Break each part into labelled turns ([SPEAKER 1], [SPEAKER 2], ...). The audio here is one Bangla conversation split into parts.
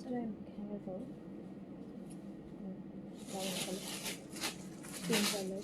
[SPEAKER 1] হ্যাঙ্গার করো দারুণ কালার, পিঙ্ক কালার।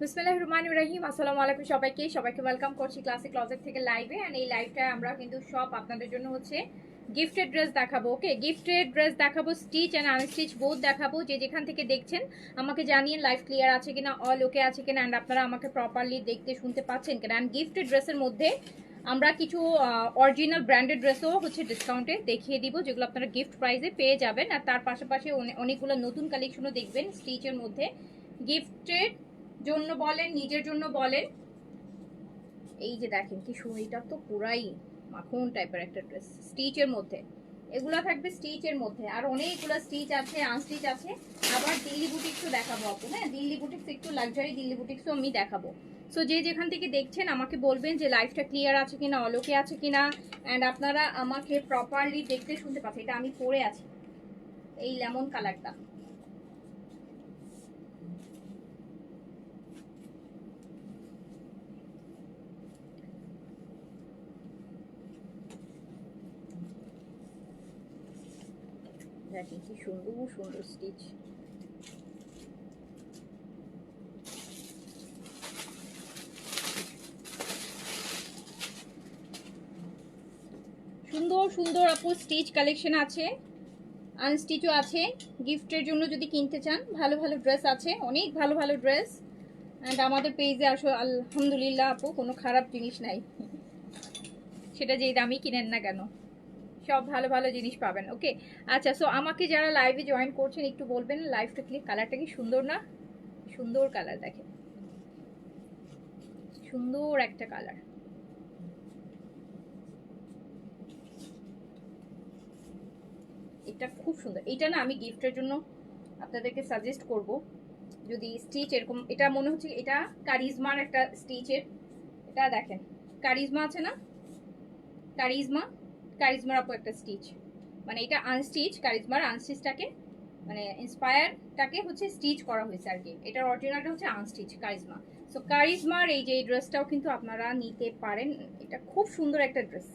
[SPEAKER 1] বিসমিল্লাহির রহমানির রহিম। আসসালামু আলাইকুম সবাইকে ওয়েলকাম করছি ক্লাসিক ক্লজেট থেকে লাইভে। এন্ড এই লাইভটা আমরা কিন্তু সব আপনাদের জন্য হচ্ছে গিফটেড ড্রেস দেখাবো। ওকে, গিফটেড ড্রেস দেখাবো, স্টিচ এন্ড আনস্টিচ বোথ দেখাবো। যে যেখান থেকে দেখছেন আমাকে জানিয়ে লাইভ ক্লিয়ার আছে কিনা, অল ওকে আছে কিনা, এন্ড আপনারা আমাকে প্রপারলি দেখতে শুনতে পাচ্ছেন কিনা। এন্ড গিফটেড ড্রেসের মধ্যে আমরা কিছু অরিজিনাল ব্র্যান্ডেড ড্রেসও হচ্ছে ডিসকাউন্টে দেখিয়ে দিব, যেগুলো আপনারা গিফট প্রাইসে পেয়ে যাবেন। আর তার পাশাপাশি অনেকগুলো নতুন কালেকশনও দেখবেন স্টিচের মধ্যে। গিফটেড জন্য বলেন, নিজের জন্য বলেন। এই যে দেখেন কি সুন্দর, এটা তো পুরাই মাখন টাইপের একটা ড্রেস স্টিচের মধ্যে। এগুলা থাকবে স্টিচের মধ্যে, আর অনেকগুলো স্টিচ আছে, আনস্টিচ আছে। আবার দিল্লি বুটিক্সও দেখাবো আপু। হ্যাঁ, দিল্লি বুটিক্স একটু লাক্সারি দিল্লি বুটিক্সও আমি দেখাবো। সো যে যেখান থেকে দেখছেন আমাকে বলবেন যে লাইভটা ক্লিয়ার আছে কিনা, অলোকে আছে কিনা, অ্যান্ড আপনারা আমাকে প্রপারলি দেখতে শুনতে পাচ্ছেন। এটা আমি পরে আছি, এই লেমন কালারটা। দেখেন কি সুন্দর সুন্দর স্টিচ। সুন্দর সুন্দর আপু স্টিচ কালেকশন আছে, আনস্টিচও আছে। গিফটের জন্য যদি কিনতে চান, ভালো ভালো ড্রেস আছে, অনেক ভালো ভালো ড্রেস। অ্যান্ড আমাদের পেজে আসো, আলহামদুলিল্লাহ আপু কোনো খারাপ জিনিস নাই, সেটা যেই দামি কিনেন না কেন, সব ভালো ভালো জিনিস পাবেন। ওকে, আচ্ছা, সো আমাকে যারা লাইভে জয়েন করছেন একটু বলবেন লাইভটা ক্লিক। কালারটা কি সুন্দর না? সুন্দর কালার, দেখেন সুন্দর একটা কালার। এটা খুব সুন্দর। এটা না আমি গিফটের জন্য আপনাদেরকে সাজেস্ট করব। যদি স্টিচ এরকম, এটা মনে হচ্ছে এটা কারিজমার একটা স্টিচের। এটা দেখেন কারিজমা আছে না, কারিজমা, কারিজমার আপু একটা স্টিচ, মানে এটা আনস্টিচ, কারিজমার আনস্টিচটাকে মানে ইন্সপায়ারটাকে হচ্ছে স্টিচ করা হয়েছে আর কি। এটার অরিজিনালটা হচ্ছে আনস্টিচ কারিজমা। সো কারিজমার এই যে এই ড্রেসটাও কিন্তু আপনারা নিতে পারেন। এটা খুব সুন্দর একটা ড্রেস,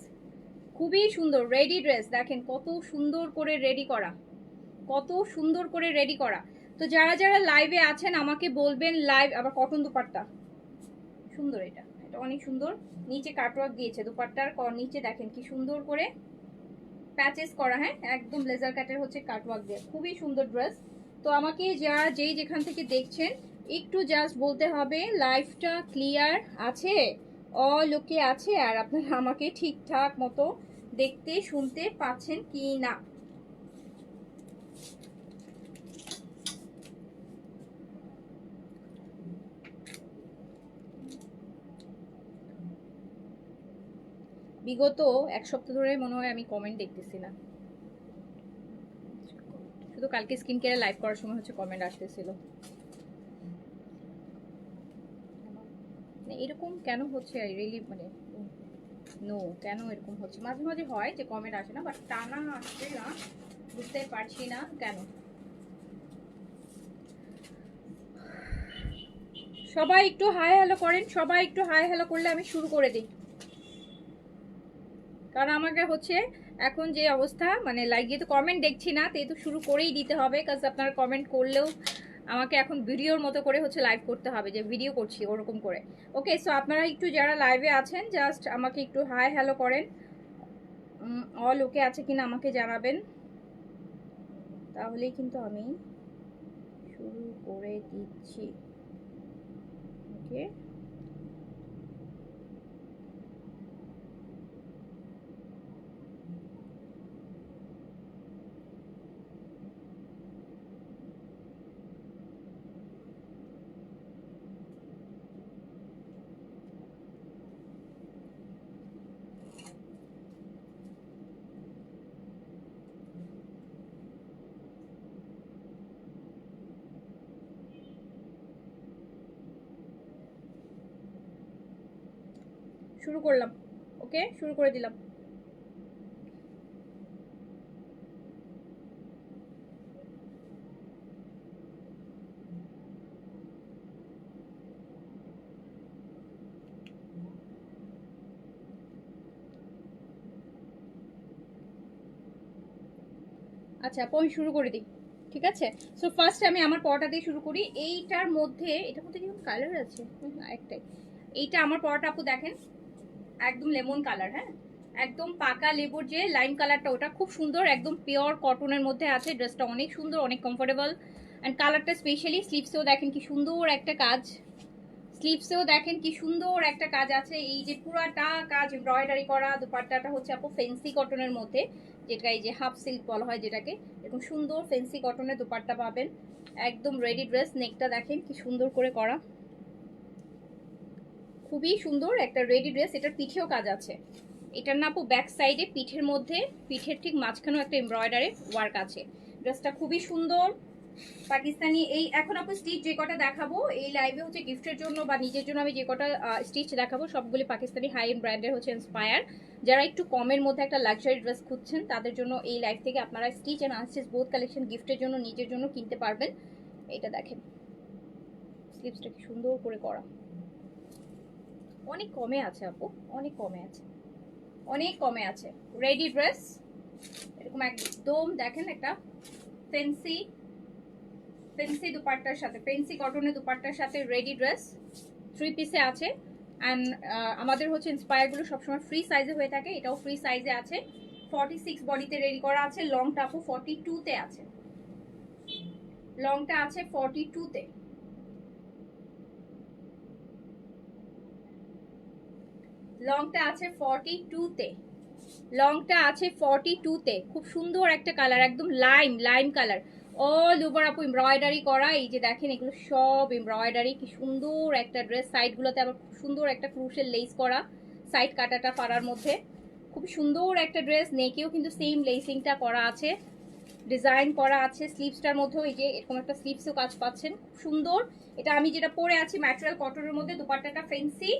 [SPEAKER 1] খুবই সুন্দর রেডি ড্রেস। দেখেন কত সুন্দর করে রেডি করা, কত সুন্দর করে রেডি করা। তো যারা যারা লাইভে আছেন আমাকে বলবেন লাইভ। আবার কটন দুপাট্টা সুন্দর, এটা এটা অনেক সুন্দর। নিচে কাটওয়ার্ক দিয়েছে দুপাট্টার নিচে, দেখেন কি সুন্দর করে প্যাচেস করা। হ্যাঁ, একদম লেজার কাটের হচ্ছে কাটওয়ার্ক দিয়ে, খুবই সুন্দর ড্রেস। তো আমাকে যারা যেই যেখান থেকে দেখছেন একটু জাস্ট বলতে হবে লাইভটা ক্লিয়ার আছে, অল ওকে আছে, আর আপনারা আমাকে ঠিকঠাক মতো দেখতে শুনতে পাচ্ছেন কি না। বিগত এক সপ্তাহ ধরে মনে হয় আমি কমেন্ট দেখতেছি না, শুধু কালকে স্কিন কেয়ার লাইভ করার সময় হচ্ছে কমেন্ট আসতেছিল। এরকম কেন হচ্ছে রিয়েলি, মানে নো কেন এরকম হচ্ছে? মাঝে মাঝে হয় যে কমেন্ট আসে না, বাট টানা আসছে না, বুঝতে পারছি না কেন। সবাই একটু হাই হ্যালো করেন, সবাই একটু হাই হ্যালো করলে আমি শুরু করে দিই, কারণ আমাকে হচ্ছে এখন যে অবস্থা মানে লাইক যেহেতু কমেন্ট দেখছি না তো শুরু করেই দিতে হবে, কারণ আপনারা কমেন্ট করলেও আমাকে এখন ভিডিওর মতো করে হচ্ছে লাইভ করতে হবে, যে ভিডিও করছি ওরকম করে। ওকে, সো আপনারা একটু যারা লাইভে আছেন জাস্ট আমাকে একটু হাই হ্যালো করেন, অল ওকে আছে কিনা আমাকে জানাবেন, তাহলেই কিন্তু আমি শুরু করে দিচ্ছি। ওকে, শুরু করলাম। ওকে, শুরু করে দিলাম। আচ্ছা আপু আমি শুরু করে দিই, ঠিক আছে। সো ফার্স্ট আমি আমার পরোটা দিয়ে শুরু করি। এটার মধ্যে কি কালার আছে, একটাই। এইটা আমার পরোটা আপু দেখেন একদম লেমন কালার, হ্যাঁ একদম পাকা লেবুর যে লাইম কালারটা ওটা খুব সুন্দর, একদম পিওর কটনের মধ্যে আছে। ড্রেসটা অনেক সুন্দর, অনেক কমফোর্টেবল। অ্যান্ড কালারটা স্পেশালি স্লিভসেও দেখেন কি সুন্দর একটা কাজ, স্লিভসেও দেখেন কি সুন্দর একটা কাজ আছে। এই যে পুরাটা কাজ এমব্রয়ডারি করা। দুপাট্টাটা হচ্ছে আপু ফেন্সি কটনের মধ্যে, যেটা এই যে হাফ সিল্ক বলা হয় যেটাকে, এরকম সুন্দর ফেন্সি কটনের দুপাট্টা পাবেন। একদম রেডি ড্রেস। নেকটা দেখেন কি সুন্দর করে করা, খুবই সুন্দর একটা রেডি ড্রেস। এটার পিঠেও কাজ আছে। এটার না আপু ব্যাক সাইডে পিঠের মধ্যে, পিঠের ঠিক মাঝখানেও একটা এমব্রয়ডারি ওয়ার্ক আছে। ড্রেসটা খুবই সুন্দর পাকিস্তানি। এই এখন আপু স্টিচ যে কটা দেখাবো এই লাইভে হচ্ছে গিফটের জন্য বা নিজের জন্য আমি যে কটা স্টিচ দেখাবো সবগুলি পাকিস্তানি হাই এন্ড ব্র্যান্ডের হচ্ছে ইন্সপায়ার। যারা একটু কমের মধ্যে একটা লাক্সারি ড্রেস খুঁজছেন তাদের জন্য এই লাইভ থেকে আপনারা stitch and unstitch both collection গিফটের জন্য নিজের জন্য কিনতে পারবেন। এটা দেখেন স্লিভসটা কি সুন্দর করে করা, অনেক কমে আছে আপু, অনেক কমে আছে, অনেক কমে আছে। রেডি ড্রেস এরকম একদম দেখেন একটা ফেন্সি দুপাট্টার সাথে, ফেন্সি কটনের দুপাট্টার সাথে রেডি ড্রেস 3 পিসে আছে। অ্যান্ড আমাদের হচ্ছে ইন্সপায়ারগুলো সবসময় ফ্রি সাইজে হয়ে থাকে, এটাও ফ্রি সাইজে আছে। 46 বডিতে রেডি করা আছে। লংটা আপু 42তে আছে, লংটা আছে 42তে। লংটা আছে 42তে, লংটা আছে 42তে। খুব সুন্দর একটা কালার, একদম লাইম কালার। অল ওভার আপু এমব্রয়ডারি করা। এই যে দেখেন এগুলো সব এমব্রয়ডারি। কি সুন্দর একটা ড্রেস। সাইডগুলোতে আবার খুব সুন্দর একটা ক্রুশের লেস করা, সাইড কাটাটা পাড়ার মধ্যে খুব সুন্দর একটা ড্রেস। নেকেও কিন্তু সেম লেসিংটা করা আছে, ডিজাইন করা আছে। স্লিভসটার মধ্যেও এই যে এরকম একটা স্লিভসও কাজ পাচ্ছেন, খুব সুন্দর। এটা আমি যেটা পরে আছি ম্যাটেরিয়াল কটনের মধ্যে, দুপাট্টাটা ফেন্সি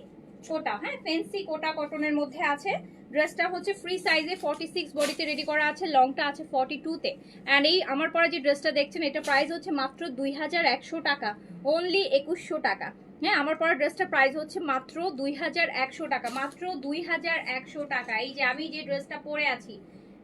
[SPEAKER 1] কোটা, হ্যাঁ ফেন্সি কোটা কটনের মধ্যে আছে। ড্রেসটা হচ্ছে ফ্রি সাইজে 46 বডিতে রেডি করা আছে। লংটা আছে 42তে। অ্যান্ড এই আমার পরে যে ড্রেসটা দেখছেন এটা প্রাইস হচ্ছে মাত্র 2100 টাকা, অনলি 2100 টাকা। হ্যাঁ আমার পরে ড্রেসটা প্রাইস হচ্ছে মাত্র 2100 টাকা, মাত্র 2100 টাকা। এই যে আমি যে ড্রেসটা পরে আছি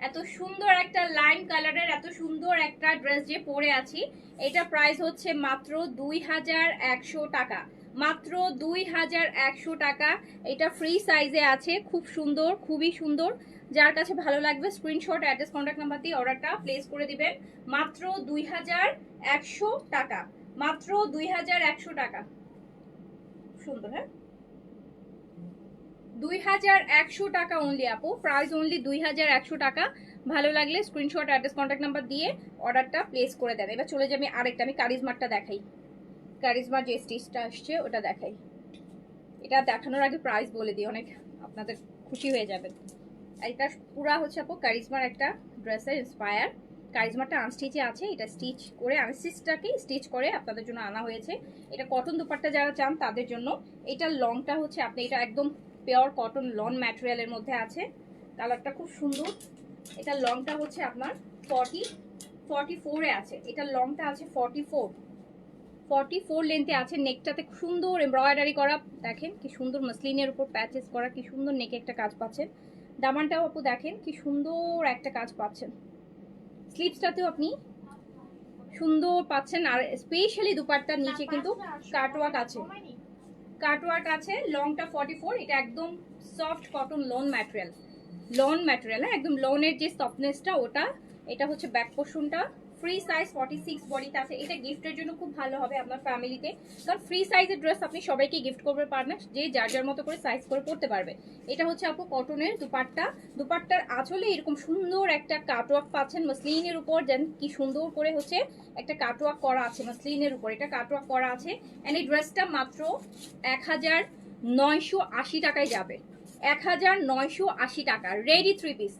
[SPEAKER 1] এত সুন্দর একটা লাইম কালারের এত সুন্দর একটা ড্রেস যে পরে আছি, এটা প্রাইস হচ্ছে মাত্র 2100 টাকা, মাত্র 2100 টাকা। এটা ফ্রি সাইজে আছে, খুব সুন্দর, খুবই সুন্দর। যার কাছে ভালো লাগবে স্ক্রিনশট অ্যাড্রেস কন্ট্যাক্ট নাম্বার দিয়ে অর্ডারটা প্লেস করে দিবেন। মাত্র 2100 টাকা, মাত্র 2100 টাকা। সুন্দর, হ্যাঁ 2100 টাকা অনলি আপু, প্রাইস অনলি 2100 টাকা। ভালো লাগলে স্ক্রিনশট অ্যাড্রেস কন্ট্যাক্ট নাম্বার দিয়ে অর্ডারটা প্লেস করে দেন। এবার চলে যাবে আরেকটা, আমি কারিজমারটা দেখাই, কারিজমার যে স্টিচটা আসছে ওটা দেখাই। এটা দেখানোর আগে প্রাইস বলে দিই, অনেক আপনাদের খুশি হয়ে যাবেন। এটা পুরা হচ্ছে আপু কারিজমার একটা ড্রেসের ইন্সপায়ার। কারিজমাটা আনস্টিচে আছে, এটা স্টিচ করে আনস্টিচটাকে স্টিচ করে আপনাদের জন্য আনা হয়েছে। এটা কটন দুপাট্টা যারা চান তাদের জন্য। এটার লংটা হচ্ছে আপনি, এটা একদম পিওর কটন লন ম্যাটেরিয়ালের মধ্যে আছে। কালারটা খুব সুন্দর। এটার লংটা হচ্ছে আপনার 44-এ আছে, এটার লংটা আছে 44। 44 লেন্থে আছে। নেকটাতে সুন্দর এমব্রয়ডারি করা, দেখেন কি সুন্দর মাসলিনের উপর প্যাচেস করা, কি সুন্দর নেকে একটা কাজ পাচ্ছেন। দামানটাও আপু দেখেন কি সুন্দর একটা কাজ পাচ্ছেন। স্লিভসটাতেও আপনি সুন্দর পাচ্ছেন। আর স্পেশালি দুপাট্টার নিচে কিন্তু কাটওয়ার্ক আছে, কাটওয়ার্ক আছে। লংটা 44, এটা একদম soft cotton loan material, loan material, হ্যাঁ একদম লোনের যে সফটনেসটা ওটা। এটা হচ্ছে ব্যাক পোর্শনটা। ফ্রি সাইজ 46 বডিতে আছে। এটা গিফটের জন্য খুব ভালো হবে আপনার ফ্যামিলিতে, কারণ ফ্রি সাইজের ড্রেস আপনি সবাইকে গিফট করতে পারবেন, যে যার যার মতো করে সাইজ করে পড়তে পারবে। এটা হচ্ছে আপু কটনের দুপাট্টা। দুপাট্টার আঁচলে এরকম সুন্দর একটা কাটওয়ার্ক পাচ্ছেন মাসলিনের উপর, যেন কি সুন্দর করে হচ্ছে একটা কাটওয়ার্ক করা আছে মাসলিনের উপর, এটা কাটওয়ার্ক করা আছে। এন্ড এই ড্রেসটা মাত্র 1980 টাকায় যাবে। 1980 টাকা রেডি 3 পিস,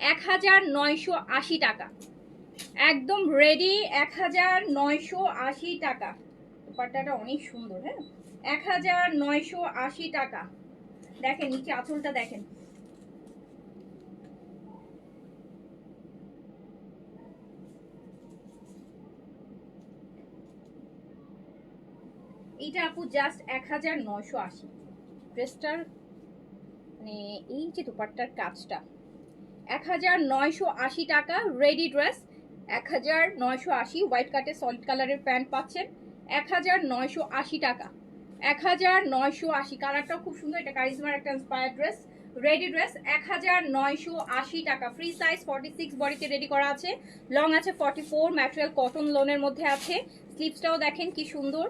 [SPEAKER 1] 1980 টাকা একদম রেডি, 1980 টাকা। দুপাট্টাটা অনেক সুন্দর, হ্যাঁ 1980 টাকা। দেখেন নিচে আঁচলটা দেখেন, এইটা আপু জাস্ট 1980। ড্রেসটার মানে এই যে দুপাট্টার কাজটা 1980 টাকা রেডি ড্রেস, 1980। হোয়াইট কাটের সলিড কালারের প্যান্ট পাচ্ছেন 1980 টাকা, 1980। কালারটাও খুব সুন্দর, এটা কারিজমার একটা ইন্সপায়ার্ড ড্রেস, রেডি ড্রেস 1980 টাকা। ফ্রি সাইজ 46 বডিতে রেডি করা আছে। লং আছে 44, ম্যাটেরিয়াল কটন লোনের মধ্যে আছে। স্লিভসটাও দেখেন কি সুন্দর,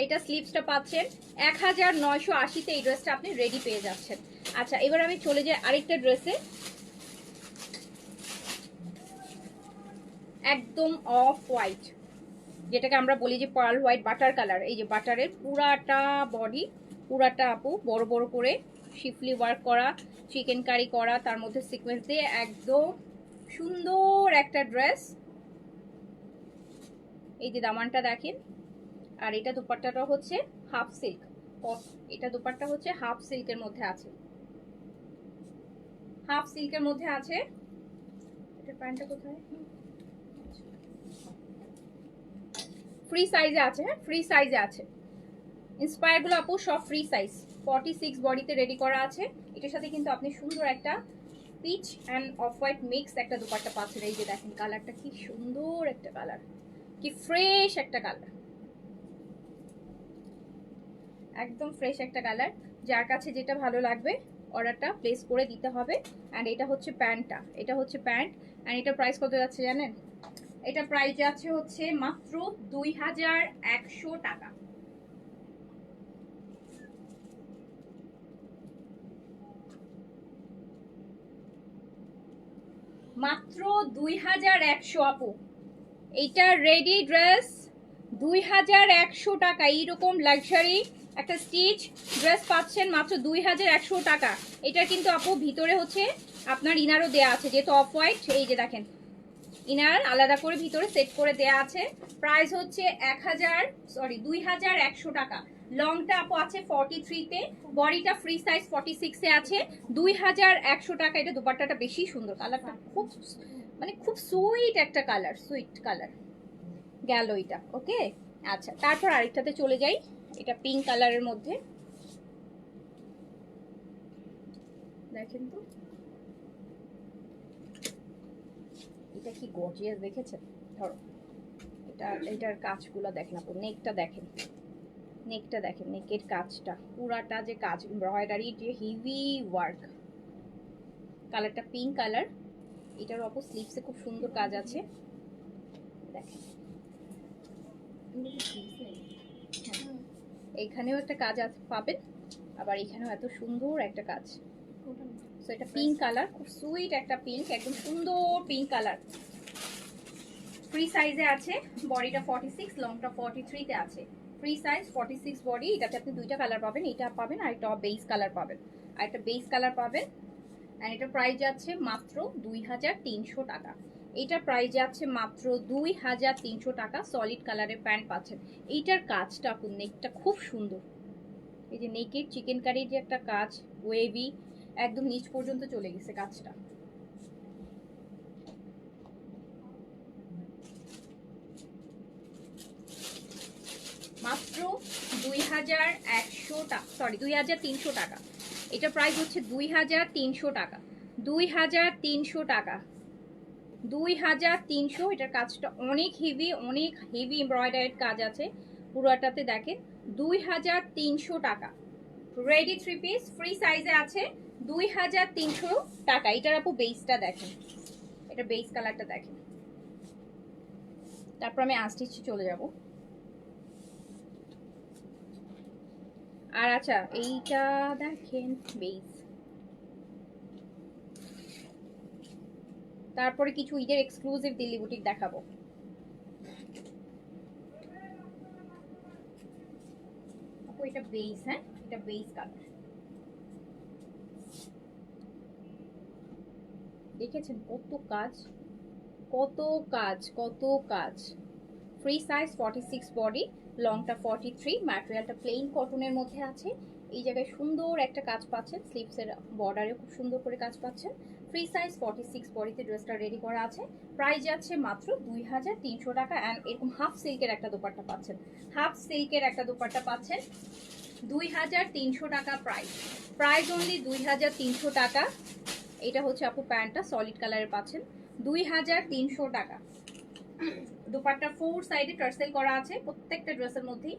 [SPEAKER 1] এইটা স্লিভসটা পাচ্ছেন 1980-তে। এই ড্রেসটা আপনি রেডি পেয়ে যাচ্ছেন। আচ্ছা এবার আমি চলে যাই আরেকটা ড্রেসে, একদম অফ হোয়াইট, যেটাকে আমরা বলি যে পার্ল হোয়াইট বাটার কালার। এই যে বাটারের পুরাটা বডি, পুরাটা আপু বড় বড় করে শিফলি ওয়ার্ক করা, চিকেন কারি করা, তার মধ্যে সিকোয়েন্স দিয়ে একদম সুন্দর একটা ড্রেস। এই যে দামানটা দেখেন। আর এটা দুপাট্টাটা হচ্ছে হাফ সিল্ক, এটা দুপাট্টা হচ্ছে হাফ সিল্কের মধ্যে আছে, হাফ সিল্কের মধ্যে আছে। এটা প্যান্টটা কোথায়? ফ্রি সাইজে আছে, হ্যাঁ ফ্রি সাইজে আছে। ইন্সপায়ার গুলো আপু সব ফ্রি সাইজ, 46 বডিতে রেডি করা আছে। এটার সাথে কিন্তু আপনি সুন্দর একটা peach and off white mix একটা দুপাট্টা পাচ্ছেন। এই যে দেখেন কালারটা কি সুন্দর একটা কালার, কি ফ্রেশ একটা কালার, একদম ফ্রেশ একটা কালার। যার কাছে যেটা ভালো লাগবে অর্ডারটা প্লেস করে দিতে হবে। অ্যান্ড এটা হচ্ছে প্যান্টটা, এটা হচ্ছে প্যান্ট। অ্যান্ড এটা প্রাইস কত যাচ্ছে জানেন? এটা প্রাইস যাচ্ছে হচ্ছে মাত্র 2100 টাকা। মাত্র 2100 আপু। এইটা রেডি ড্রেস 2100 টাকা। এইরকম লাক্সারি একটা স্টিচ ড্রেস পাচ্ছেন মাত্র 2100 টাকা। এটা কিন্তু আপু ভিতরে হচ্ছে আপনার ইনারও দেয়া আছে, যেহেতু অফ হোয়াইট। এই যে দেখেন ইনার আলাদা করে ভিতরে সেট করে দেয়া আছে। প্রাইস হচ্ছে 2100 টাকা। লংটা আপু আছে 43-তে, বডিটা ফ্রি সাইজ 46-এ আছে, 2100 টাকা। এটা দুপাট্টাটা বেশি সুন্দর, কালারটা খুব মানে খুব সুইট একটা কালার, সুইট কালার গেল এটা। ওকে আচ্ছা তারপর আরেকটাতে চলে যাই, এটা পিঙ্ক কালারের মধ্যে দেখেন তো, এটা কি গর্জিয়াস দেখেছেন? ধরো এটার কাজগুলো দেখেন আপু, নেকটা দেখেন, নেকটা দেখেন, নেকের কাজটা পুরাটা যে কাজ এমব্রয়ডারি, যে হেভি ওয়ার্ক। কালারটা পিঙ্ক কালার। এটার অপর স্লিভসে খুব সুন্দর কাজ আছে দেখেন, এইখানেও একটা কাজ পাবেন, আবার এখানেও এত সুন্দর একটা কাজ। সো এটা পিঙ্ক কালার, খুব সুইট একটা পিঙ্ক, একদম সুন্দর পিঙ্ক কালার। ফ্রি সাইজে আছে, বডিটা 46, লংটা 43-তে আছে। Free size 46 body. এটাতে আপনি দুইটা কালার পাবেন, এটা পাবেন আর একটা বেস কালার পাবেন, আর একটা বেস কালার পাবেন। আর এটা প্রাইস যাচ্ছে মাত্র 2300 টাকা। এটা প্রাইস যাচ্ছে মাত্র 2300 টাকা। সলিড কালারের প্যান্ট পাচ্ছেন। এইটার কাজটা আপু নেকটা খুব সুন্দর, এই যে নেকের চিকেন কারির যে একটা কাজ, ওয়েভি একদম নিচ পর্যন্ত চলে গেছে কাজটা। 2100 টাকা, সরি 2300 টাকা। এটা প্রাইস হচ্ছে 2300 টাকা, 2300 টাকা, 2300। এটার কাজটা অনেক হেভি এমব্রয়ডারিড কাজ আছে পুরোটাতে, দেখেন 2300 টাকা। রেডি 3 পিস ফ্রি সাইজে আছে 2300 টাকা। এটার আপু বেসটা দেখেন, এটা বেস কালারটা দেখেন। তারপর আমি আনস্টিচে চলে যাব। আর আচ্ছা এইটা দেখেন বেস। তারপরে কিছু ঈদের এক্সক্লুসিভ দিল্লি বুটিক দেখাবো। আপু এটা বেস, হ্যাঁ এটা বেস কালার। দেখেছেন কত কাজ, কত কাজ, কত কাজ। ফ্রি সাইজ 46 বডি, লংটা 43, ম্যাটেরিয়ালটা প্লেন কটনের মধ্যে আছে। এই জায়গায় সুন্দর একটা কাজ পাচ্ছেন, স্লিভসের বর্ডারে খুব সুন্দর করে কাজ পাচ্ছেন। ফ্রি সাইজ 46 বডিতে ড্রেসটা রেডি করা আছে। প্রাইস যাচ্ছে মাত্র 2300 টাকা। অ্যান্ড এরকম হাফ সিল্কের একটা দোপাট্টা পাচ্ছেন, হাফ সিল্কের একটা দোপাট্টা পাচ্ছেন 2300 টাকা প্রাইস। প্রাইস অনলি 2300 টাকা। এটা হচ্ছে আপু প্যান্টটা সলিড কালারের পাচ্ছেন 2300 টাকা। দুপাট্টা 4 সাইডে টার্সেল করা আছে প্রত্যেকটা ড্রেসের মধ্যেই।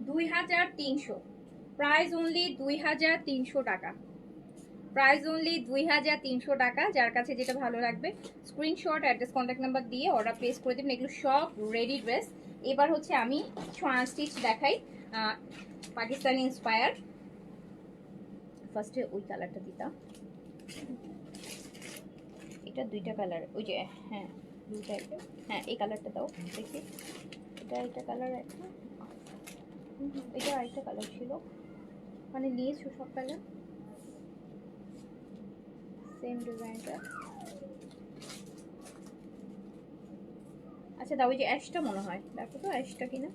[SPEAKER 1] $2300, প্রাইস অনলি 2300 টাকা। প্রাইস অনলি 2300 টাকা। যার কাছে যেটা ভালো লাগবে স্ক্রিনশট, অ্যাড্রেস, কন্ট্যাক্ট নাম্বার দিয়ে অর্ডার প্লেস করে দেবেন। এগুলো সব রেডি ড্রেস। এবার হচ্ছে আমি কিছু আনস্টিচ দেখাই, পাকিস্তানি ইন্সপায়ার। ফার্স্টে ওই কালারটা দিতাম, এটা দুইটা কালার, ওই যে হ্যাঁ দুইটা, হ্যাঁ এই কালারটা দাও দেখি। এটা কালার একটা, এটা আরেকটা কালার ছিল, মানে নিয়েছো সব কালার সেম ডিজাইনটা। আচ্ছা দাও, ওই যে অ্যাশটা মনে হয়, দেখো তো অ্যাশটা কিনা।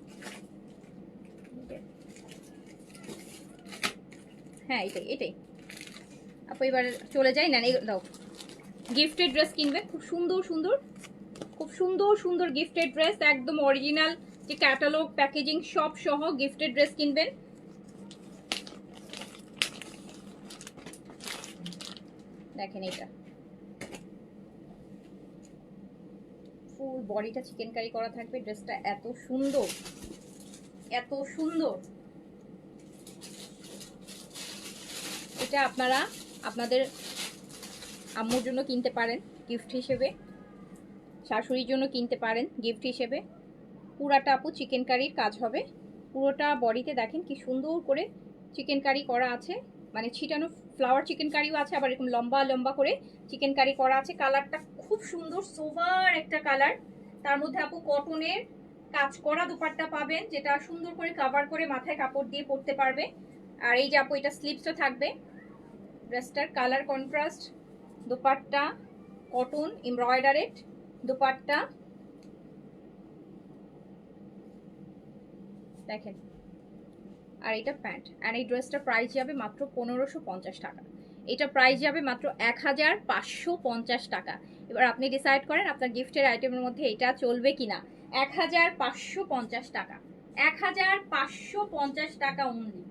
[SPEAKER 1] হ্যাঁ এটাই এটাই আপু। এবার চলে যাই না, দাও। গিফটেড ড্রেস কিনবে, খুব সুন্দর সুন্দর, খুব সুন্দর সুন্দর গিফটেড ড্রেস, একদম অরিজিনাল যে ক্যাটালগ প্যাকেজিং সব সহ গিফটেড ড্রেস কিনবেন। দেখেন এটা ফুল বডিটা চিকেন কারি করা থাকবে। ড্রেসটা এত সুন্দর, এত সুন্দর। এটা আপনারা আপনাদের আম্মুর জন্য কিনতে পারেন গিফট হিসেবে, শাশুড়ির জন্য কিনতে পারেন গিফট হিসেবে। পুরাটা আপু চিকেন কারির কাজ হবে। পুরোটা বডিতে দেখেন কি সুন্দর করে চিকেন কারি করা আছে, মানে ছিটানো ফ্লাওয়ার চিকেন কারিও আছে, আবার এরকম লম্বা লম্বা করে চিকেন কারি করা আছে। কালারটা খুব সুন্দর, সোভার একটা কালার। তার মধ্যে আপু কটনের কাজ করা দুপাট্টা পাবেন, যেটা সুন্দর করে কভার করে মাথায় কাপড় দিয়ে পরতে পারবে। আর এই যে আপু এটা স্লিভসও থাকবে। ড্রেসটার colour contrast, dupatta cotton embroidered dupatta, দেখেন। আর এটা প্যান্ট। আর এই ড্রেসটার প্রাইস যাবে মাত্র 1550 টাকা। এটা প্রাইস যাবে মাত্র 1550 টাকা। এবার আপনি ডিসাইড করেন আপনার গিফটের আইটেমের মধ্যে এটা চলবে কিনা। 1550 টাকা, 1550 টাকা অনলি।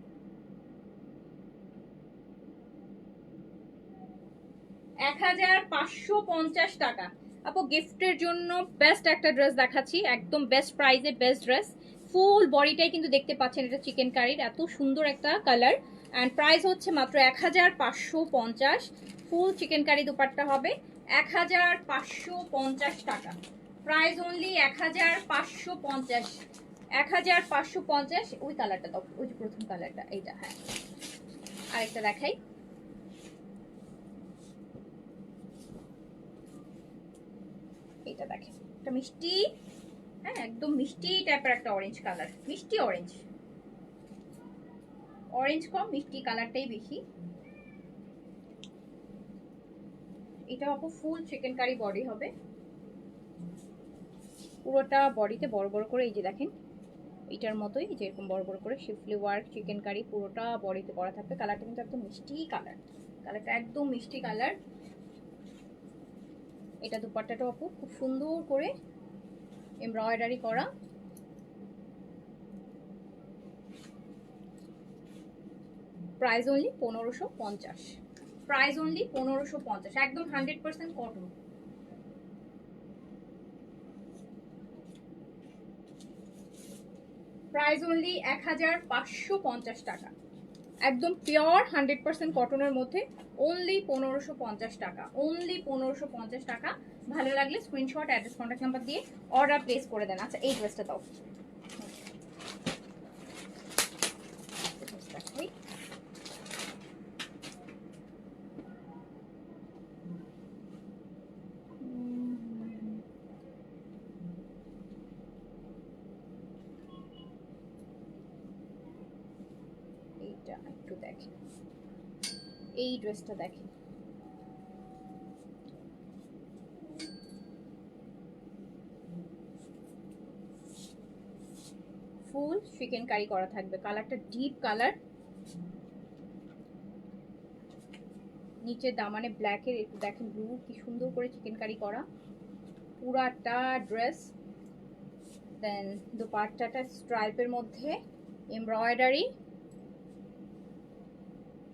[SPEAKER 1] 1550 টাকা। আপু গিফটের জন্য বেস্ট একটা ড্রেস দেখাচ্ছি, একদম বেস্ট প্রাইসে বেস্ট ড্রেস। ফুল বডিটাই কিন্তু দেখতে পাচ্ছেন এটা চিকেন কারির, এত সুন্দর একটা কালার। অ্যান্ড প্রাইস হচ্ছে মাত্র 1550। ফুল চিকেন কারি দুপাট্টা হবে 1550 টাকা। Price only 1550, 1550। ওই কালারটা দাও, ওই যে প্রথম কালারটা এইটা, হ্যাঁ আরেকটা দেখাই। এটা দেখেন, এটা মিষ্টি, হ্যাঁ একদম মিষ্টি টাইপের একটা অরেঞ্জ কালার, মিষ্টি অরেঞ্জ, অরেঞ্জ কম মিষ্টি কালারটাই বেশি। এটা আপু ফুল চিকেন কারি বডি হবে, পুরোটা বডিতে বড় বড় করে এই যে দেখেন এটার মতোই যেরকম বড় বড় করে শিফলি ওয়ার্ক চিকেন কারি পুরোটা বডিতে করা থাকবে। কালারটা কিন্তু একদম মিষ্টি কালার, কালারটা একদম মিষ্টি কালার। এটা দুপাট্টাটা আপু খুব সুন্দর করে এমব্রয়ডারি করা। প্রাইস অনলি 1550, প্রাইস অনলি 1550, একদম 100% কটন। প্রাইস অনলি 1550 টাকা, একদম পিওর 100% কটনের মধ্যে অনলি 1550 টাকা, অনলি 1550 টাকা। ভালো লাগলে স্ক্রিনশট, অ্যাড্রেস, কন্ট্যাক্ট নাম্বার দিয়ে অর্ডার প্লেস করে দেন। আচ্ছা এই ড্রেসটা দাও, এইটা একটু দেখেন, এই ড্রেসটা দেখেন, ফুল চিকেন কারি করা থাকবে, কালারটা ডিপ কালার, নিচে দামানে ব্ল্যাকের একটু দেখেন ব্লু, কি সুন্দর করে চিকেন কারি করা পুরাটা ড্রেস। দেন দুপাট্টাটা স্ট্রাইপের মধ্যে এমব্রয়ডারি,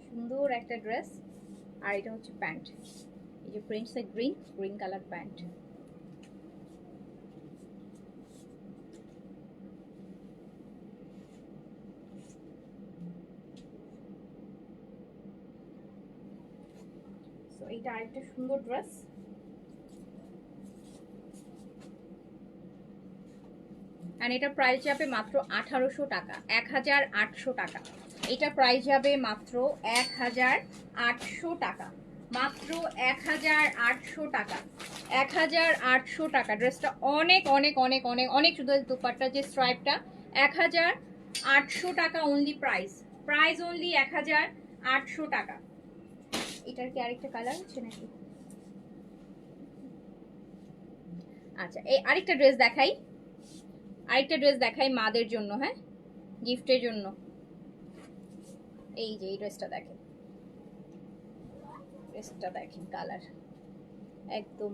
[SPEAKER 1] সুন্দর একটা ড্রেস। আর এটা হচ্ছে প্যান্ট, এই যে প্রিন্টসের গ্রিন কালার প্যান্ট। সো এইটা আরেকটা সুন্দর ড্রেস। আর এটা প্রাইস যাবে মাত্র 1800 টাকা, 1800 টাকা। এটা প্রাইস যাবে মাত্র 1800 টাকা, মাত্র 1800 টাকা, 1800 টাকা। ড্রেসটা অনেক অনেক অনেক অনেক অনেক, শুধু দুপাট্টা যে স্ট্রাইপটা 1800 টাকা অনলি প্রাইস, প্রাইস অনলি 1800 টাকা। এটার কি আরেকটা কালার আছে নাকি? আচ্ছা এই আরেকটা ড্রেস দেখাই, আরেকটা ড্রেস দেখাই মাদের জন্য, হ্যাঁ গিফটের জন্য। এই যে এই ড্রেসটা দেখেন, ড্রেসটা দেখেন কালার একদম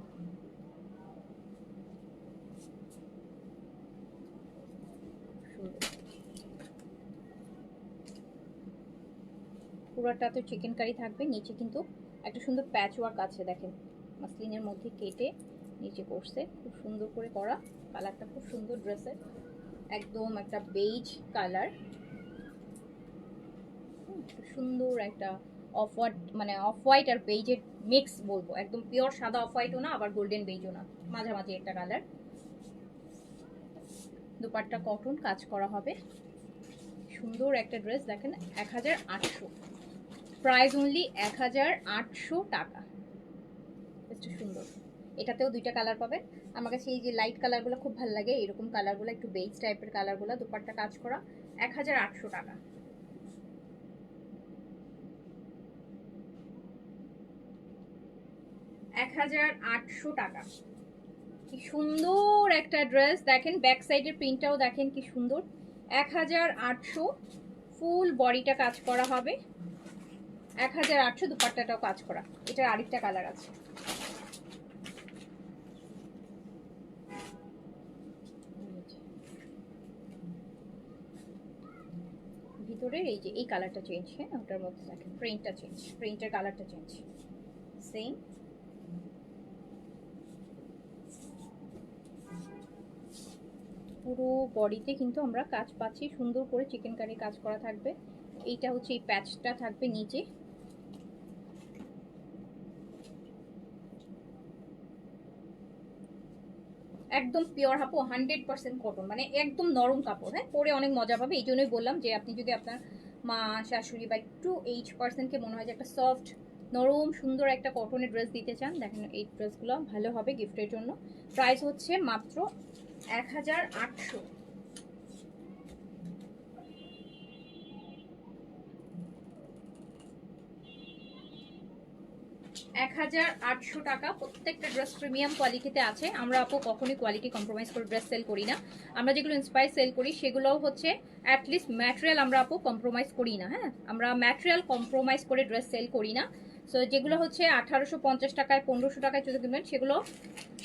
[SPEAKER 1] সুন্দর, পুরোটা তো চিকেন কারি থাকবে, নিচে কিন্তু একটা সুন্দর প্যাচ ওয়ার্ক আছে দেখেন, মাসলিনের মধ্যে কেটে নিচে করছে, খুব সুন্দর করে করা, কালারটা খুব সুন্দর ড্রেসের, একদম একটা বেজ কালার, সুন্দর একটা অফ হোয়াইট, মানে অফ হোয়াইট আর বেজের মিক্স বলবো, একদম পিওর সাদা অফ হোয়াইটও না আবার গোল্ডেন বেজও না, মাঝামাঝি একটা কালার। দুপাট্টা কটন কাজ করা হবে, সুন্দর একটা ড্রেস দেখেন 1800, প্রাইস অনলি 1800 টাকা। বেশটা সুন্দর, এটাতেও দুইটা কালার পাবেন। আমার কাছে এই যে লাইট কালারগুলো খুব ভালো লাগে, এরকম কালারগুলো একটু বেজ টাইপের কালারগুলো, দুপাট্টা কাজ করা 1800 টাকা। টাকা, কি সুন্দর একটা ড্রেস দেখেন, ব্যাক সাইডের প্রিন্টটাও দেখেন কি সুন্দর, 1800, ফুল বডিটা কাজ করা হবে 1800, দুপাট্টাটাও কাজ করা। এটার আরেকটা কালার আছে, ভিতরের এই যে এই কালারটা চেঞ্জ, হ্যাঁ ওটার মধ্যে দেখেন প্রিন্টটা চেঞ্জ, প্রিন্টের কালারটা চেঞ্জ, সেম পুরো বডিতে কিন্তু আমরা কাজ পাচ্ছি, সুন্দর করে চিকেন কারি কাজ করা থাকবে। এইটা হচ্ছে এই প্যাচটা থাকবে নিচে, একদম পিওর হাপু 100% কটন, মানে একদম নরম কাপড়, হ্যাঁ পরে অনেক মজা পাবে। এই জন্যই বললাম যে আপনি যদি আপনার মা শাশুড়ি বা একটু এইজ পার্সনকে মনে হয় যে একটা সফট নরম সুন্দর একটা কটনের ড্রেস দিতে চান, দেখেন এই ড্রেসগুলো ভালো হবে গিফটের জন্য। প্রাইস হচ্ছে মাত্র 1800, 1800 টাকা। প্রত্যেকটা ড্রেস প্রিমিয়াম কোয়ালিটিতে আছে। আমরা আপু কখনোই কোয়ালিটি কম্প্রোমাইজ করে ড্রেস সেল করি না। আমরা যেগুলো ইন্সপায়ার সেল করি সেগুলোও হচ্ছে অ্যাটলিস্ট ম্যাটেরিয়াল আমরা আপু কম্প্রোমাইজ করি না, হ্যাঁ আমরা ম্যাটেরিয়াল কম্প্রোমাইজ করে ড্রেস সেল করি না। সো যেগুলো হচ্ছে 1850 টাকায় 1500 টাকায় যদি কিনবেন সেগুলো